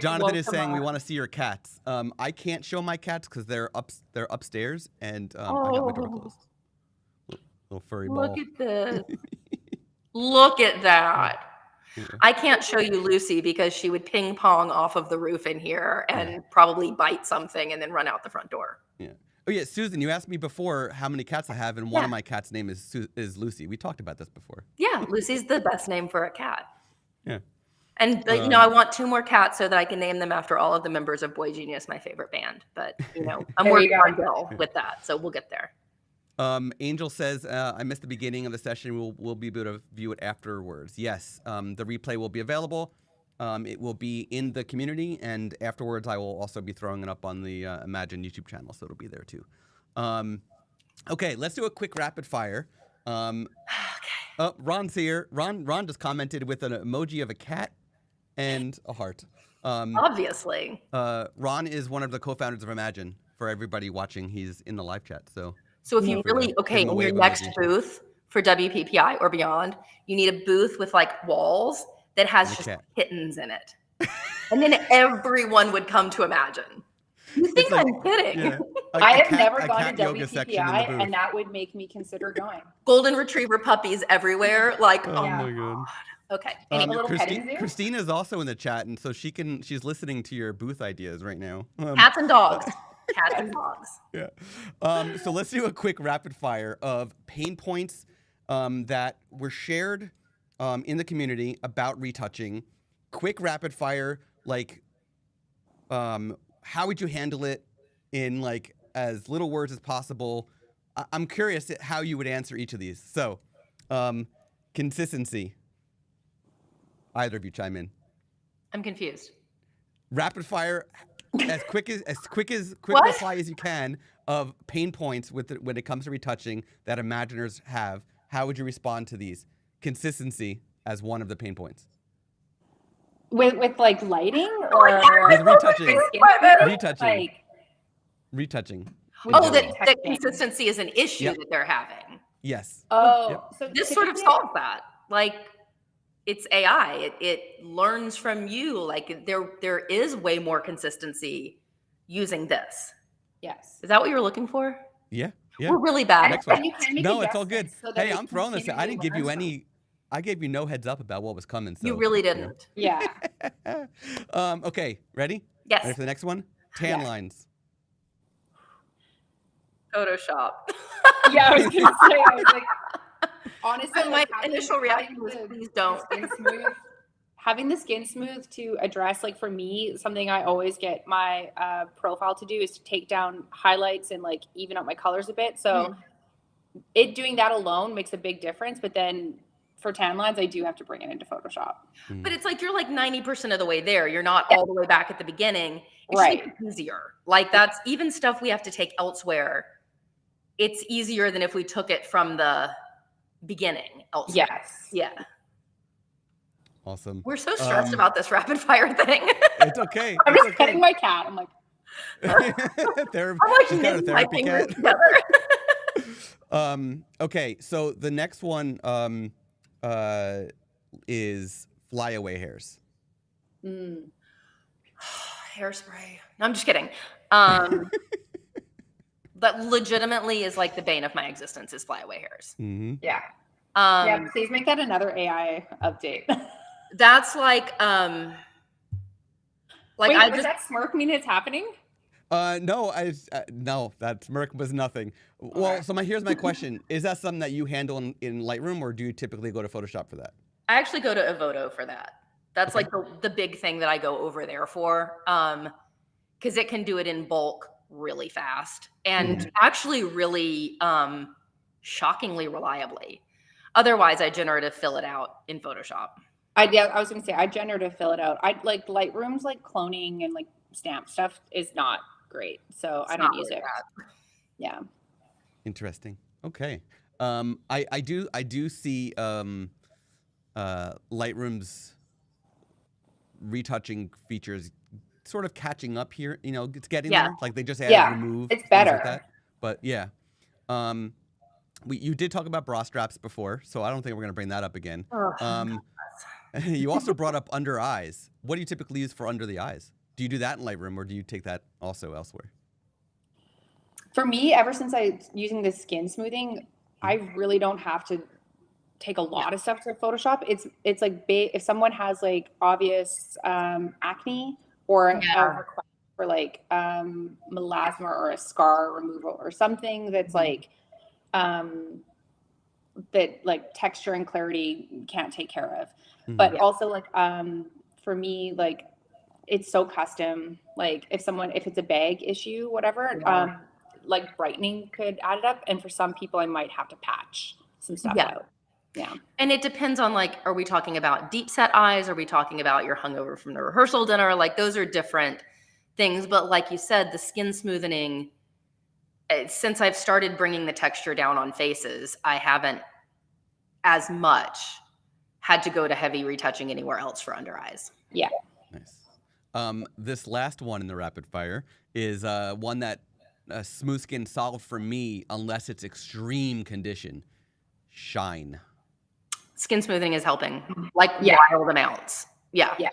Jonathan is saying we want to see your cats. I can't show my cats because they're upstairs, and I got my door closed. Little furry ball. Look at this. Look at that. Yeah. I can't show you Lucy because she would ping pong off of the roof in here and probably bite something and then run out the front door. Yeah. Oh yeah, Susan, you asked me before how many cats I have, and one of my cats' name is Lucy. We talked about this before. Yeah, Lucy's the best name for a cat. Yeah. And I want 2 more cats so that I can name them after all of the members of Boy Genius, my favorite band. But I'm working on Bill with that, so we'll get there. Angel says, I missed the beginning of the session. We'll be able to view it afterwards. Yes, the replay will be available. It will be in the community, and afterwards I will also be throwing it up on the Imagen YouTube channel, so it'll be there too. Okay, let's do a quick rapid fire. Ron's here. Ron just commented with an emoji of a cat and a heart. Obviously. Ron is one of the co-founders of Imagen. For everybody watching, he's in the live chat. So if you really, in your next booth for WPPI or beyond, you need a booth with like walls that has just kittens in it. And then everyone would come to Imagen. You think I'm kidding? Yeah. I have never gone to WPPI, and that would make me consider going. Golden Retriever puppies everywhere. Like, oh my God. Okay. Christine is also in the chat, and so she's listening to your booth ideas right now. Cats and dogs. Cats and dogs. Yeah. So let's do a quick rapid fire of pain points that were shared in the community about retouching. Quick rapid fire, like how would you handle it in like as little words as possible? I'm curious at how you would answer each of these. So consistency. Either of you chime in. I'm confused. Rapid fire, as quick reply as you can of pain points when it comes to retouching that Imageners have. How would you respond to these? Consistency as one of the pain points. With like lighting or with retouching. Retouching. Oh, that consistency is an issue that they're having. Yes. Oh, so this sort of solves that. Like, it's AI. It learns from you. Like there is way more consistency using this. Yes. Is that what you were looking for? Yeah. We're really bad. Next one. No, it's all good. Hey, I'm throwing this. I didn't give you any. I gave you no heads up about what was coming. So, you really didn't. Yeah. Okay. Ready? Yes. Ready for the next one? Tan lines. Photoshop. Yeah, I was gonna say. I was like, honestly, my initial reaction was, please don't. Having the skin smooth to address, like for me, something I always get my profile to do is to take down highlights and like even out my colors a bit. So doing that alone makes a big difference. But then for tan lines, I do have to bring it into Photoshop. But it's like you're like 90% of the way there. You're not all the way back at the beginning. It's right. Easier. Like that's even stuff we have to take elsewhere. It's easier than if we took it from the beginning elsewhere. Yes. Yeah. Awesome. We're so stressed about this rapid fire thing. It's okay. I'm just petting my cat. I'm like, she's got a therapy cat. Okay, so the next one is flyaway hairs. Mm. Hairspray. No, I'm just kidding. That legitimately is like the bane of my existence is flyaway hairs. Mm-hmm. Yeah. Yeah, Please make that another AI update. that's like Wait, I does just that smirk mean it's happening? No, no, that smirk was nothing. Well, Okay. so here's my question: is that something that you handle in Lightroom, or do you typically go to Photoshop for that? I actually go to Evoto for that. That's Okay. like the big thing that I go over there for. Because it can do it in bulk really fast and actually really shockingly reliably. Otherwise, I generative fill it out in Photoshop. I was gonna say I generative fill it out. I like Lightroom's like cloning and like stamp stuff is not great, so It's I not don't use really it. bad. Yeah. Interesting. Okay. I do see Lightroom's retouching features sort of catching up here. You know, it's getting Yeah. there. Like they just added Yeah, remove, it's things like better. that. But yeah. You did talk about bra straps before, so I don't think we're gonna bring that up again. Ugh. You also brought up under eyes. What do you typically use for under the eyes? Do you do that in Lightroom, or do you take that also elsewhere? For me, ever since I using the skin smoothing, I really don't have to take a lot of stuff to Photoshop. It's like if someone has like obvious acne or a Yeah. request for like melasma or a scar removal or something that's like that like texture and clarity can't take care of. But also like for me, like it's so custom. Like if it's a bag issue, whatever, like brightening could add it up. And for some people I might have to patch some stuff out. Yeah. And it depends on like, are we talking about deep set eyes? Are we talking about you're hungover from the rehearsal dinner? Like those are different things. But like you said, the skin smoothing, since I've started bringing the texture down on faces, I haven't as much had to go to heavy retouching anywhere else for under eyes. Yeah. Nice. This last one in the rapid fire is one that smooth skin solved for me unless it's extreme condition. Shine. Skin smoothing is helping like wild amounts. Yeah. Yeah.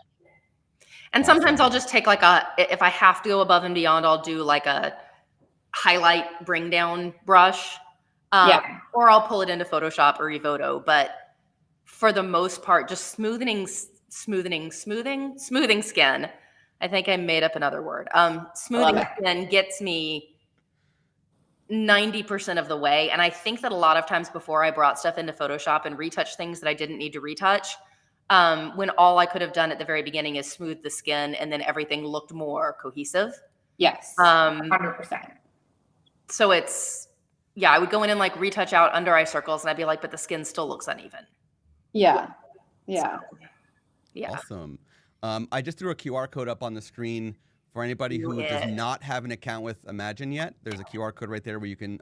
And sometimes I'll just take like if I have to go above and beyond, I'll do like a highlight bring down brush. Or I'll pull it into Photoshop or Evoto. But for the most part, just smoothing skin. I think I made up another word. Smoothing skin gets me 90% of the way. And I think that a lot of times before I brought stuff into Photoshop and retouch things that I didn't need to retouch, when all I could have done at the very beginning is smooth the skin and then everything looked more cohesive. Yes. 100%. So I would go in and like retouch out under eye circles and I'd be like, but the skin still looks uneven. Yeah. Yeah. Yeah. Awesome. I just threw a QR code up on the screen for anybody who does not have an account with Imagen yet. There's a QR code right there where you can,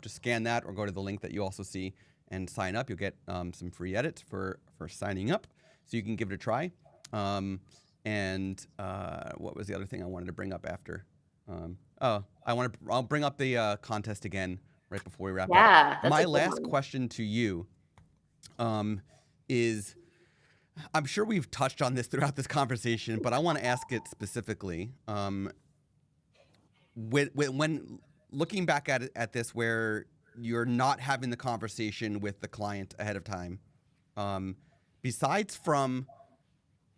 just scan that or go to the link that you also see and sign up. You'll get some free edits for signing up, so you can give it a try. And what was the other thing I wanted to bring up after? I'll bring up the contest again right before we wrap up. My last question to you is, I'm sure we've touched on this throughout this conversation, but I want to ask it specifically. When looking back at this, where you're not having the conversation with the client ahead of time, besides from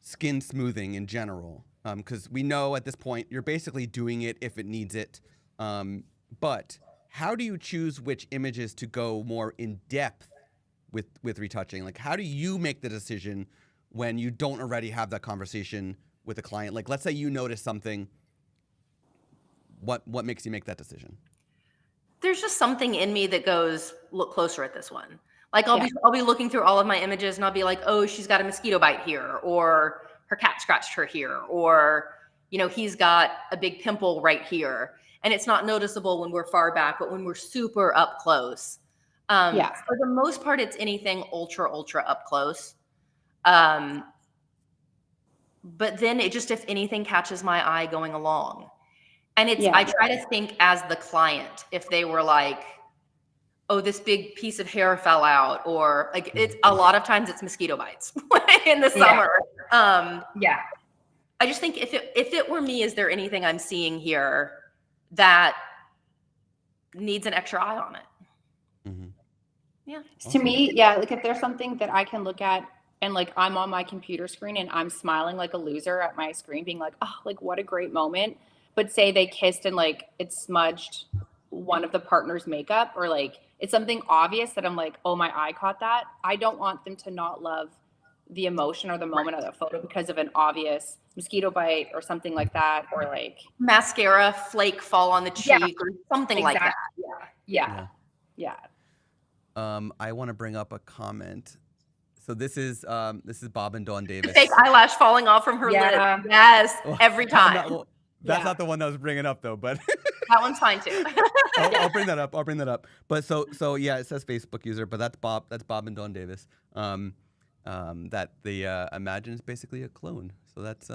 skin smoothing in general, because we know at this point you're basically doing it if it needs it. But how do you choose which images to go more in depth with retouching? Like, how do you make the decision when you don't already have that conversation with a client? Like, let's say you notice something. What makes you make that decision? There's just something in me that goes, look closer at this one. Like I'll be looking through all of my images and I'll be like, oh, she's got a mosquito bite here, or her cat scratched her here, or he's got a big pimple right here. And it's not noticeable when we're far back, but when we're super up close. For the most part, it's anything ultra up close. But then it just, if anything catches my eye going along. And I try to think as the client, if they were like, oh, this big piece of hair fell out, or like it's a lot of times it's mosquito bites in the summer. Yeah. I just think if it were me, is there anything I'm seeing here that needs an extra eye on it? Mm-hmm. Yeah. To me, yeah, like if there's something that I can look at and like I'm on my computer screen and I'm smiling like a loser at my screen, being like, oh, like what a great moment. But say they kissed and like it smudged one of the partner's makeup, or like it's something obvious that I'm like, oh, my eye caught that. I don't want them to not love the emotion or the moment of the photo because of an obvious mosquito bite or something like that, or like mascara flake fall on the cheek or something like that. Yeah. I want to bring up a comment. So this is Bob and Dawn Davis. Fake eyelash falling off from her lid. Yes, every time. That's not the one I was bringing up though, but that one's fine too. I'll bring that up. But so yeah, it says Facebook user, but that's Bob and Dawn Davis. That the Imagen is basically a clone. So that's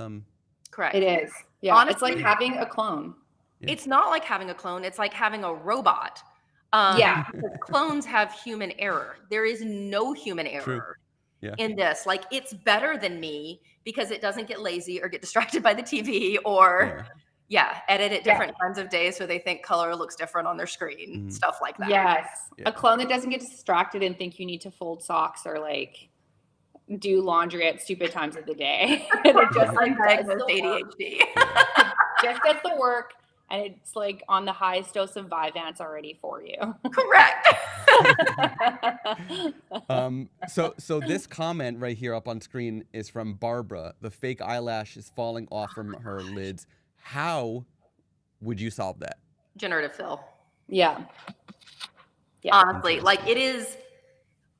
correct. It is. Yeah. Honestly, it's like having a clone. Yeah. It's not like having a clone, it's like having a robot. Clones have human error. There is no human error in this. Like, it's better than me because it doesn't get lazy or get distracted by the TV or edit at different times of day so they think color looks different on their screen, stuff like that. Yes. A clone that doesn't get distracted and think you need to fold socks or like do laundry at stupid times of the day. And it just like diagnosed ADHD. Just does the work. And it's like on the highest dose of Vyvanse already for you. Correct. So this comment right here up on screen is from Barbara. The fake eyelash is falling off from her lids. How would you solve that? Generative fill. Yeah. Honestly, like it is.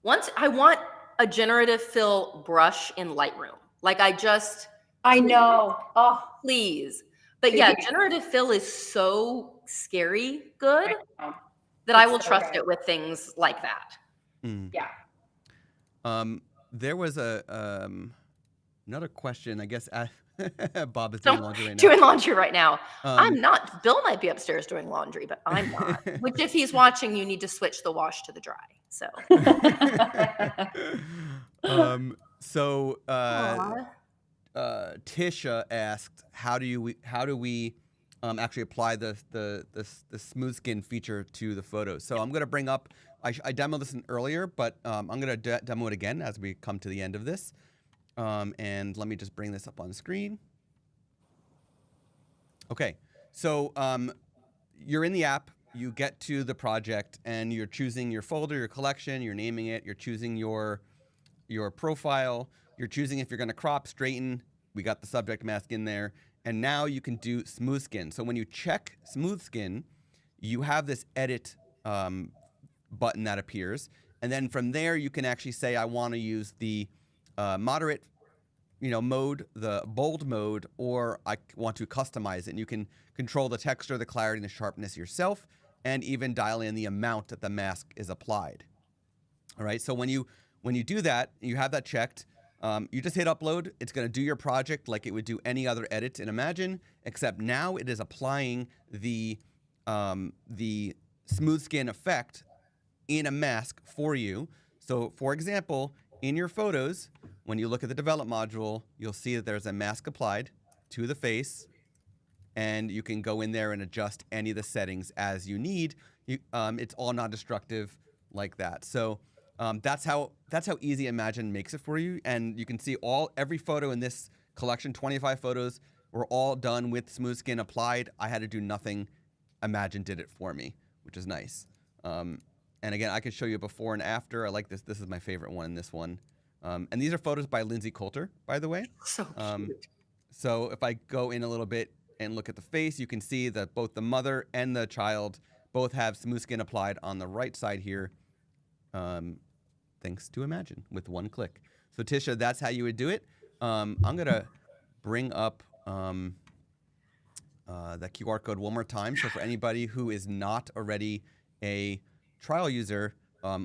Once I want a generative fill brush in Lightroom. Like I know. Oh, please. But yeah, generative fill is so scary good that I will trust it with things like that. Yeah. There was another question, I guess. Bob is doing laundry right now. I'm not. Bill might be upstairs doing laundry, but I'm not. Which, if he's watching, you need to switch the wash to the dry. So. Tisha asked, how do we actually apply the smooth skin feature to the photos? So I'm going to bring up, I demoed this earlier, but I'm going to demo it again as we come to the end of this. And let me just bring this up on screen. Okay, so you're in the app, you get to the project, and you're choosing your folder, your collection, you're naming it, you're choosing your profile, you're choosing if you're going to crop, straighten. We got the subject mask in there. And now you can do smooth skin. So when you check smooth skin, you have this edit button that appears. And then from there, you can actually say, I want to use the moderate mode, the bold mode, or I want to customize it. And you can control the texture, the clarity, and the sharpness yourself, and even dial in the amount that the mask is applied. All right, so when you do that, you have that checked. You just hit upload. It's going to do your project like it would do any other edit in Imagen, except now it is applying the smooth skin effect in a mask for you. So, for example, in your photos, when you look at the develop module, you'll see that there's a mask applied to the face, and you can go in there and adjust any of the settings as you need. It's all non-destructive like that. So. That's how easy Imagen makes it for you, and you can see every photo in this collection, 25 photos, were all done with smooth skin applied. I had to do nothing. Imagen did it for me, which is nice. And again, I could show you before and after. I like this. This is my favorite one in this one. And these are photos by Lindsay Coulter, by the way. So cute. So if I go in a little bit and look at the face, you can see that both the mother and the child both have smooth skin applied on the right side here. Thanks to Imagen with one click. So Tisha, that's how you would do it. I'm gonna bring up the QR code one more time. So for anybody who is not already a trial user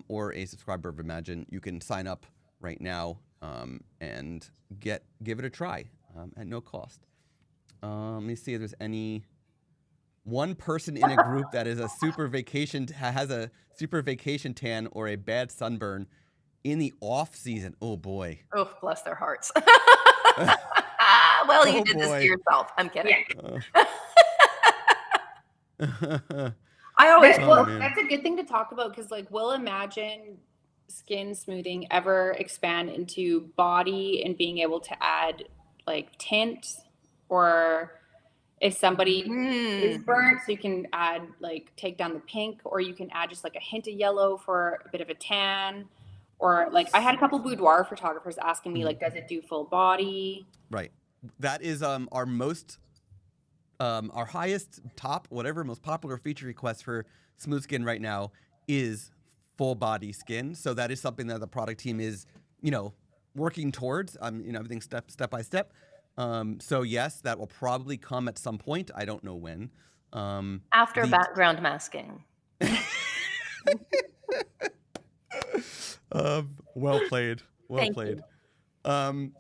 or a subscriber of Imagen, you can sign up right now and give it a try at no cost. Let me see if there's any one person in a group that is has a super vacation tan or a bad sunburn in the off season. Oh boy. Oh, bless their hearts. Well, you Oh, did this to boy. yourself. I'm kidding. I always Oh, man. that's a good thing to talk about because like will Imagen skin smoothing ever expand into body and being able to add like tint, or if somebody is burnt, so you can add like take down the pink, or you can add just like a hint of yellow for a bit of a tan, or like I had a couple boudoir photographers asking me like, does it do full body? Right. That is our most our highest top whatever most popular feature request for smooth skin right now is full body skin. So that is something that the product team is, working towards. Everything step by step. So yes, that will probably come at some point. I don't know when. After the- background masking. Well played. Well Thank played. you.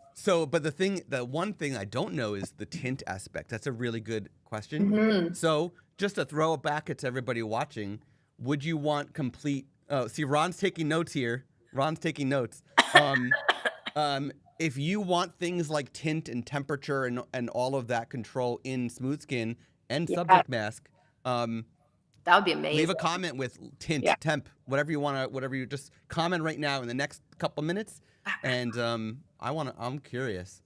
But the one thing I don't know is the tint aspect. That's a really good question. Mhm. So just to throw it back at everybody watching, would you want complete? Oh, see, Ron's taking notes here. Ron's taking notes. If you want things like tint and temperature and all of that control in smooth skin and subject mask, That would be amazing. leave a comment with tint, temp, whatever you want to, whatever you just comment right now in the next couple minutes. And I'm curious.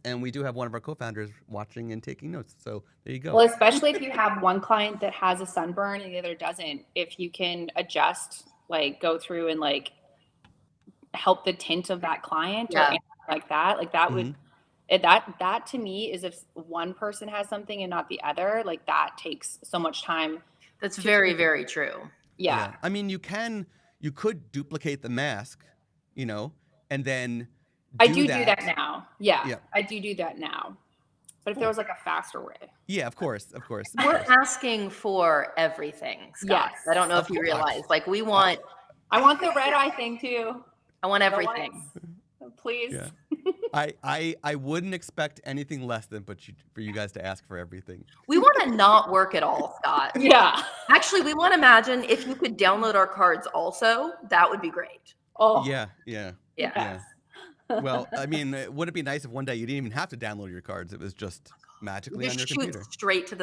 And we do have one of our co-founders watching and taking notes. So there you go. Well, especially if you have one client that has a sunburn and the other doesn't, if you can adjust, like go through and like help the tint of that client or anything like that would, that to me is if one person has something and not the other, like that takes so much time. That's very, very true. Yeah. I mean, you could duplicate the mask, and then I do that now. Yeah. I do that now. But if there was like a faster way. Yeah, of course. We're asking for everything, Scott. Yes. I don't know if you realize. Like I want the red eye thing too. I want everything. Please. Yeah. I wouldn't expect anything less than for you guys to ask for everything. We want to not work at all, Scott. Yeah. Actually, we want to imagine if you could download our cards also, that would be great. Oh. Yeah. Yeah. Well, I mean, would it be nice if one day you didn't even have to download your cards? It was just magically on your computer. Straight to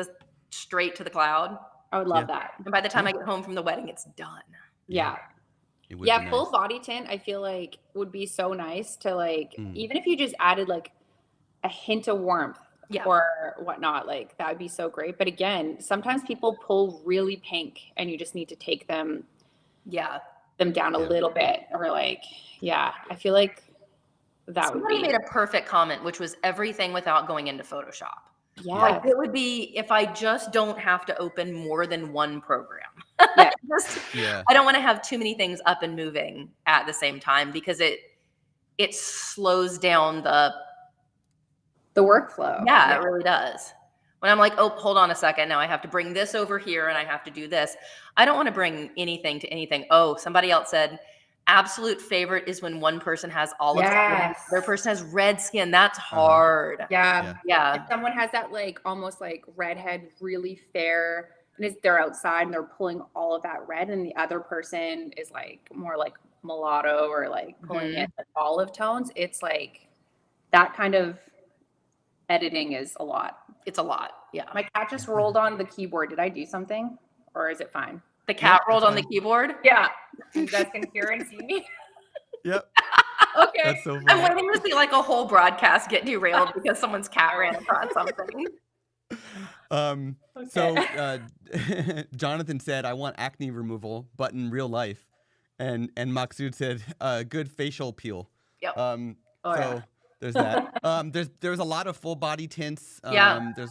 the cloud. I would love that. And by the time I get home from the wedding, it's done. Yeah. It would be nice. Full body tint, I feel like would be so nice to like, even if you just added like a hint of warmth or whatnot, like that would be so great. But again, sometimes people pull really pink and you just need to take them down a little bit, or like, I feel like that Somebody made a perfect comment, which was everything without going into Photoshop. Yeah. Like it would be if I just don't have to open more than one program. I don't want to have too many things up and moving at the same time because it slows down the workflow. Yeah, it really does. When I'm like, oh, hold on a second. Now I have to bring this over here and I have to do this. I don't want to bring anything to anything. Oh, somebody else said, absolute favorite is when one person has olive skin, the other person has red skin. That's hard. Yeah. If someone has that like almost like redhead, really fair, and they're outside and they're pulling all of that red, and the other person is like more like mulatto or like pulling it like olive tones, it's like that kind of editing is a lot. It's a lot. Yeah. My cat just rolled on the keyboard. Did I do something, or is it fine? The cat rolled on the keyboard? Yeah. You guys can hear and see me? Yep. Okay. That's so funny. I'm waiting to see like a whole broadcast get derailed because someone's cat ran across something. So Jonathan said, I want acne removal, but in real life. And Maksud said, good facial peel. Yep. So there's that. There's a lot of full body tints. There's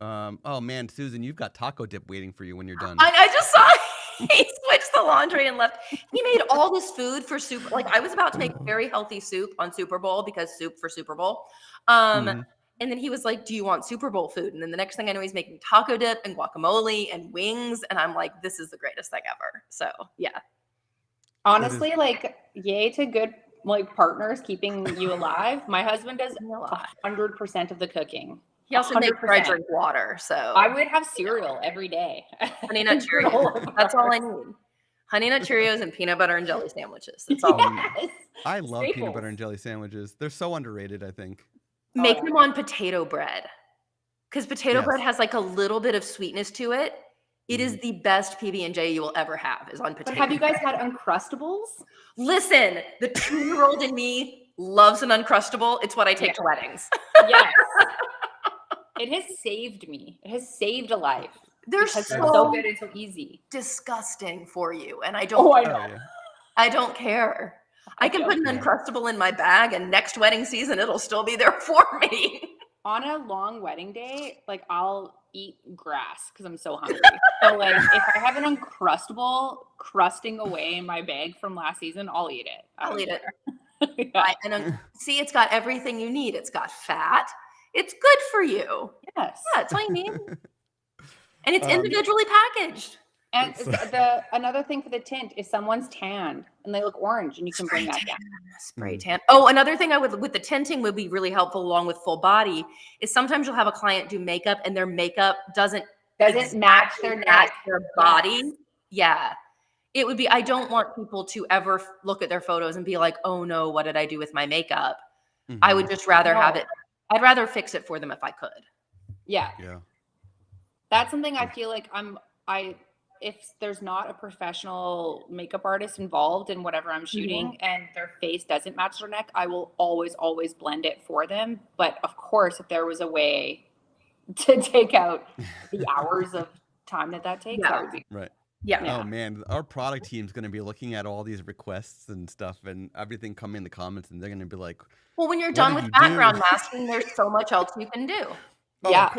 oh man, Susan, you've got taco dip waiting for you when you're done. I just saw he switched the laundry and left. He made all this food for Super. Like I was about to make very healthy soup on Super Bowl because soup for Super Bowl. And then he was like, do you want Super Bowl food? And then the next thing I know, he's making taco dip and guacamole and wings. And I'm like, this is the greatest thing ever. So yeah. Honestly, like yay to good like partners keeping you alive. My husband does 100% of the cooking. He also makes sure I drink water. So I would have cereal every day. Honey Nut Cheerios. That's all I need. Honey Nut Cheerios and peanut butter and jelly sandwiches. That's all. Yes. I love peanut Staples. butter and jelly sandwiches. They're so underrated, I think. Make yeah. them on potato bread. Because potato bread Yes. has like a little bit of sweetness to it. It is the best PB&J you will ever have is on But potato have you bread. guys had Uncrustables? Listen, the 2-year-old in me loves an Uncrustable. It's what I take to weddings. Yes. It has saved me. It has saved a life. They're Because they're so so good and so easy. disgusting for you. And I Oh, I don't know. Oh yeah. I don't care. I can put an Yeah. Uncrustable in my bag and next wedding season it'll still be there for me. On a long wedding day, like I'll eat grass because I'm so hungry. So like if I have an Uncrustable crusting away in my bag from last season, I'll eat it. I'll eat it. Yeah. See, it's got everything you need. It's got fat. It's good for you. Yes. Yeah, that's all you need. And it's individually packaged. And the another thing for the tint is someone's tanned and they look orange and you can bring that down. Spray tan. Oh, another thing I would with the tinting would be really helpful along with full body is sometimes you'll have a client do makeup and their makeup doesn't Match their neck. their body. Yeah. It would be, I don't want people to ever look at their photos and be like, oh no, what did I do with my makeup? I would just rather have it. I'd rather fix it for them if I could. Yeah. Yeah. That's something I feel like if there's not a professional makeup artist involved in whatever I'm shooting and their face doesn't match their neck, I will always blend it for them. But of course, if there was a way to take out the hours of time that takes, that would be Right. Yeah. Oh man, our product team's gonna be looking at all these requests and stuff and everything come in the comments, and they're gonna be like, Well, when you're What done did with you background do? masking, there's so much else you can do. "Oh, Yeah. of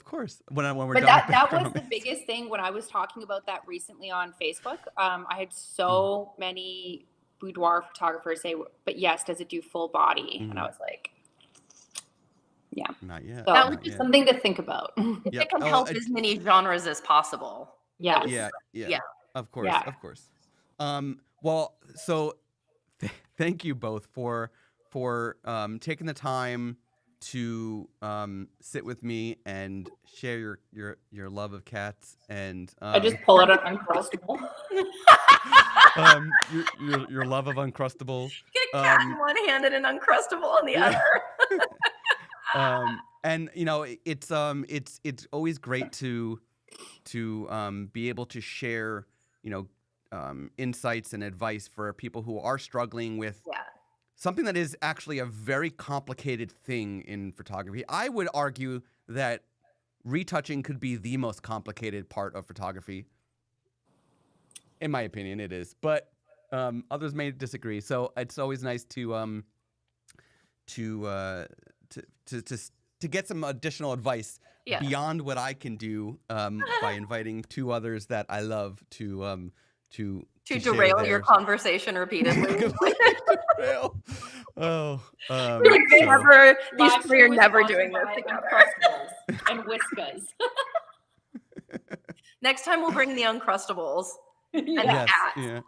course." When we're But done. that with that was background the masks. biggest thing when I was talking about that recently on Facebook. I had so many boudoir photographers say, "But yes, does it do full body?" And I was like, "Yeah." Not yet. So That was not just yet. something to think about. If Yep. it can Oh, help as many genres as possible. Yes. Yeah. Yeah. Of course. Yeah. Of course. Well, so thank you both for taking the time to sit with me and share your love of cats and I just pull out an Uncrustable. your love of Uncrustables. Get a cat in one hand and an Uncrustable in the Yeah. other. And you know, it's always great to be able to share, you know, insights and advice for people who are struggling with Yeah. something that is actually a very complicated thing in photography. I would argue that retouching could be the most complicated part of photography. In my opinion, it is, but others may disagree. So it's always nice to get some additional advice Yeah. beyond what I can do by inviting two others that I love to share derail your theirs. conversation repeatedly. Derail. Oh, Like so- never, these Live three are stream was never sponsored doing this by together. Uncrustables and Whiskas. Next time we'll bring the Uncrustables. Yes. Cats. yeah.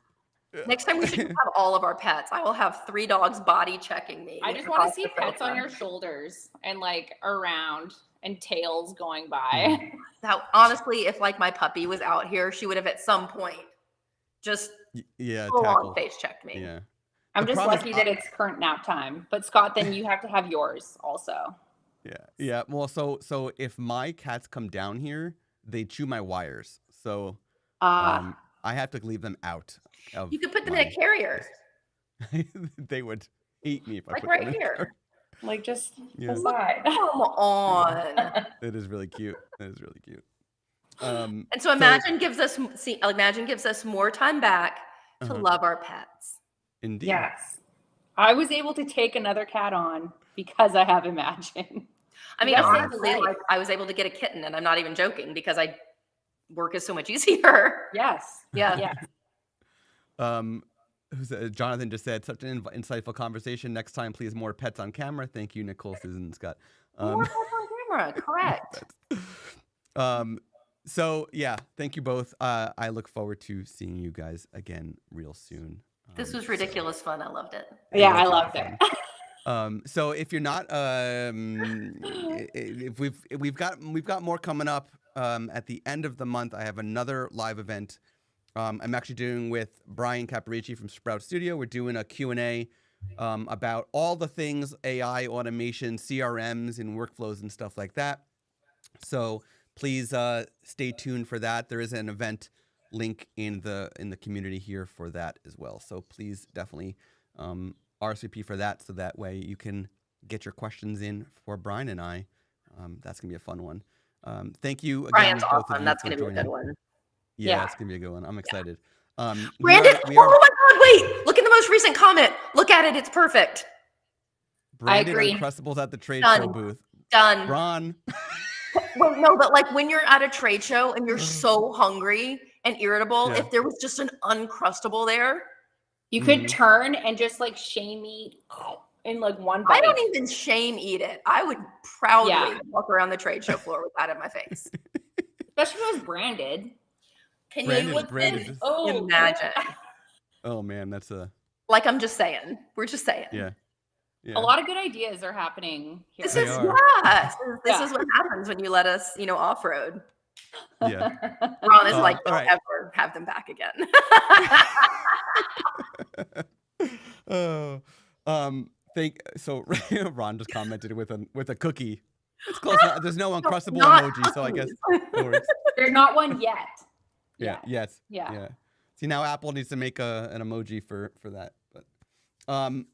Next time we should have all of our pets. I will have 3 dogs body checking me. I just want to across see the pets on sofa. your shoulders and like around and tails going by. That honestly, if like my puppy was out here, she would have at some point just Yeah, full on tackle. face checked me. Yeah. I'm The just problem is lucky that it's current nap time. But Scott, then you have to have yours also. Yeah. Well, so if my cats come down here, they chew my wires. So I have to leave them out. Of You could put them in a carrier, They would hate me if I like put right them in here. like just Yeah. beside. Come on. It is really cute. It is really cute. And so Imagen gives us more time back to Uh-huh. love our pets. Indeed. Yes. I was able to take another cat on because I have Imagen. I mean, That's honestly, life. like I was able to get a kitten, and I'm not even joking because work is so much easier. Yes. Yeah. Yeah. Jonathan just said, such an insightful conversation. Next time, please, more pets on camera. Thank you, Nicole, Susan, and Scott. More pets on camera, correct. So yeah, thank you both. I look forward to seeing you guys again real soon. This was ridiculous fun. I loved it. Yeah, was I super loved fun. it. So if you're not, if we've got more coming up. At the end of the month, I have another live event I'm actually doing with Brian Caparici from Sprout Studio. We're doing a Q&A about all the things AI, automation, CRMs, and workflows and stuff like that. So please stay tuned for that. There is an event link in the community here for that as well. So please definitely RSVP for that, so that way you can get your questions in for Brian and I. That's gonna be a fun one. Thank you again, Brian's both of awesome. you, That's for going to be a joining. good one. Yeah, it's gonna be a good one. I'm excited. Brandon, We are, oh my God, wait, look at the most recent comment. Look at it, it's perfect. Branded agree. Uncrustables at the trade Done. show booth. Done. Ron. Well, no, but like when you're at a trade show and you're so hungry and irritable, Yeah. if there was just an Uncrustable there. You could turn and just like shame eat in like one bite. I don't even shame eat it. I would proudly walk around the trade show floor with that in my face. Especially if it was branded. Can Branded, you look branded. imagine? Oh man, that's a. Like I'm just saying. We're just saying. Yeah. A lot of good ideas are happening here. This is this is what happens when you let us, off-road. Yeah. Ron is like, don't right. ever have them back again. So Ron just commented with a cookie. It's close enough. There's no Uncrustable emoji, so I guess it works. There's not one yet. Yeah. Yes. Yeah. Yeah. See, now Apple needs to make an emoji for that. But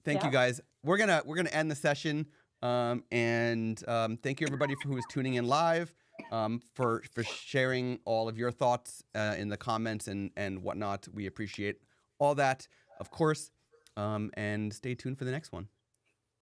thank you guys. We're gonna end the session. And thank you everybody who was tuning in live. For sharing all of your thoughts in the comments and whatnot. We appreciate all that, of course. And stay tuned for the next one.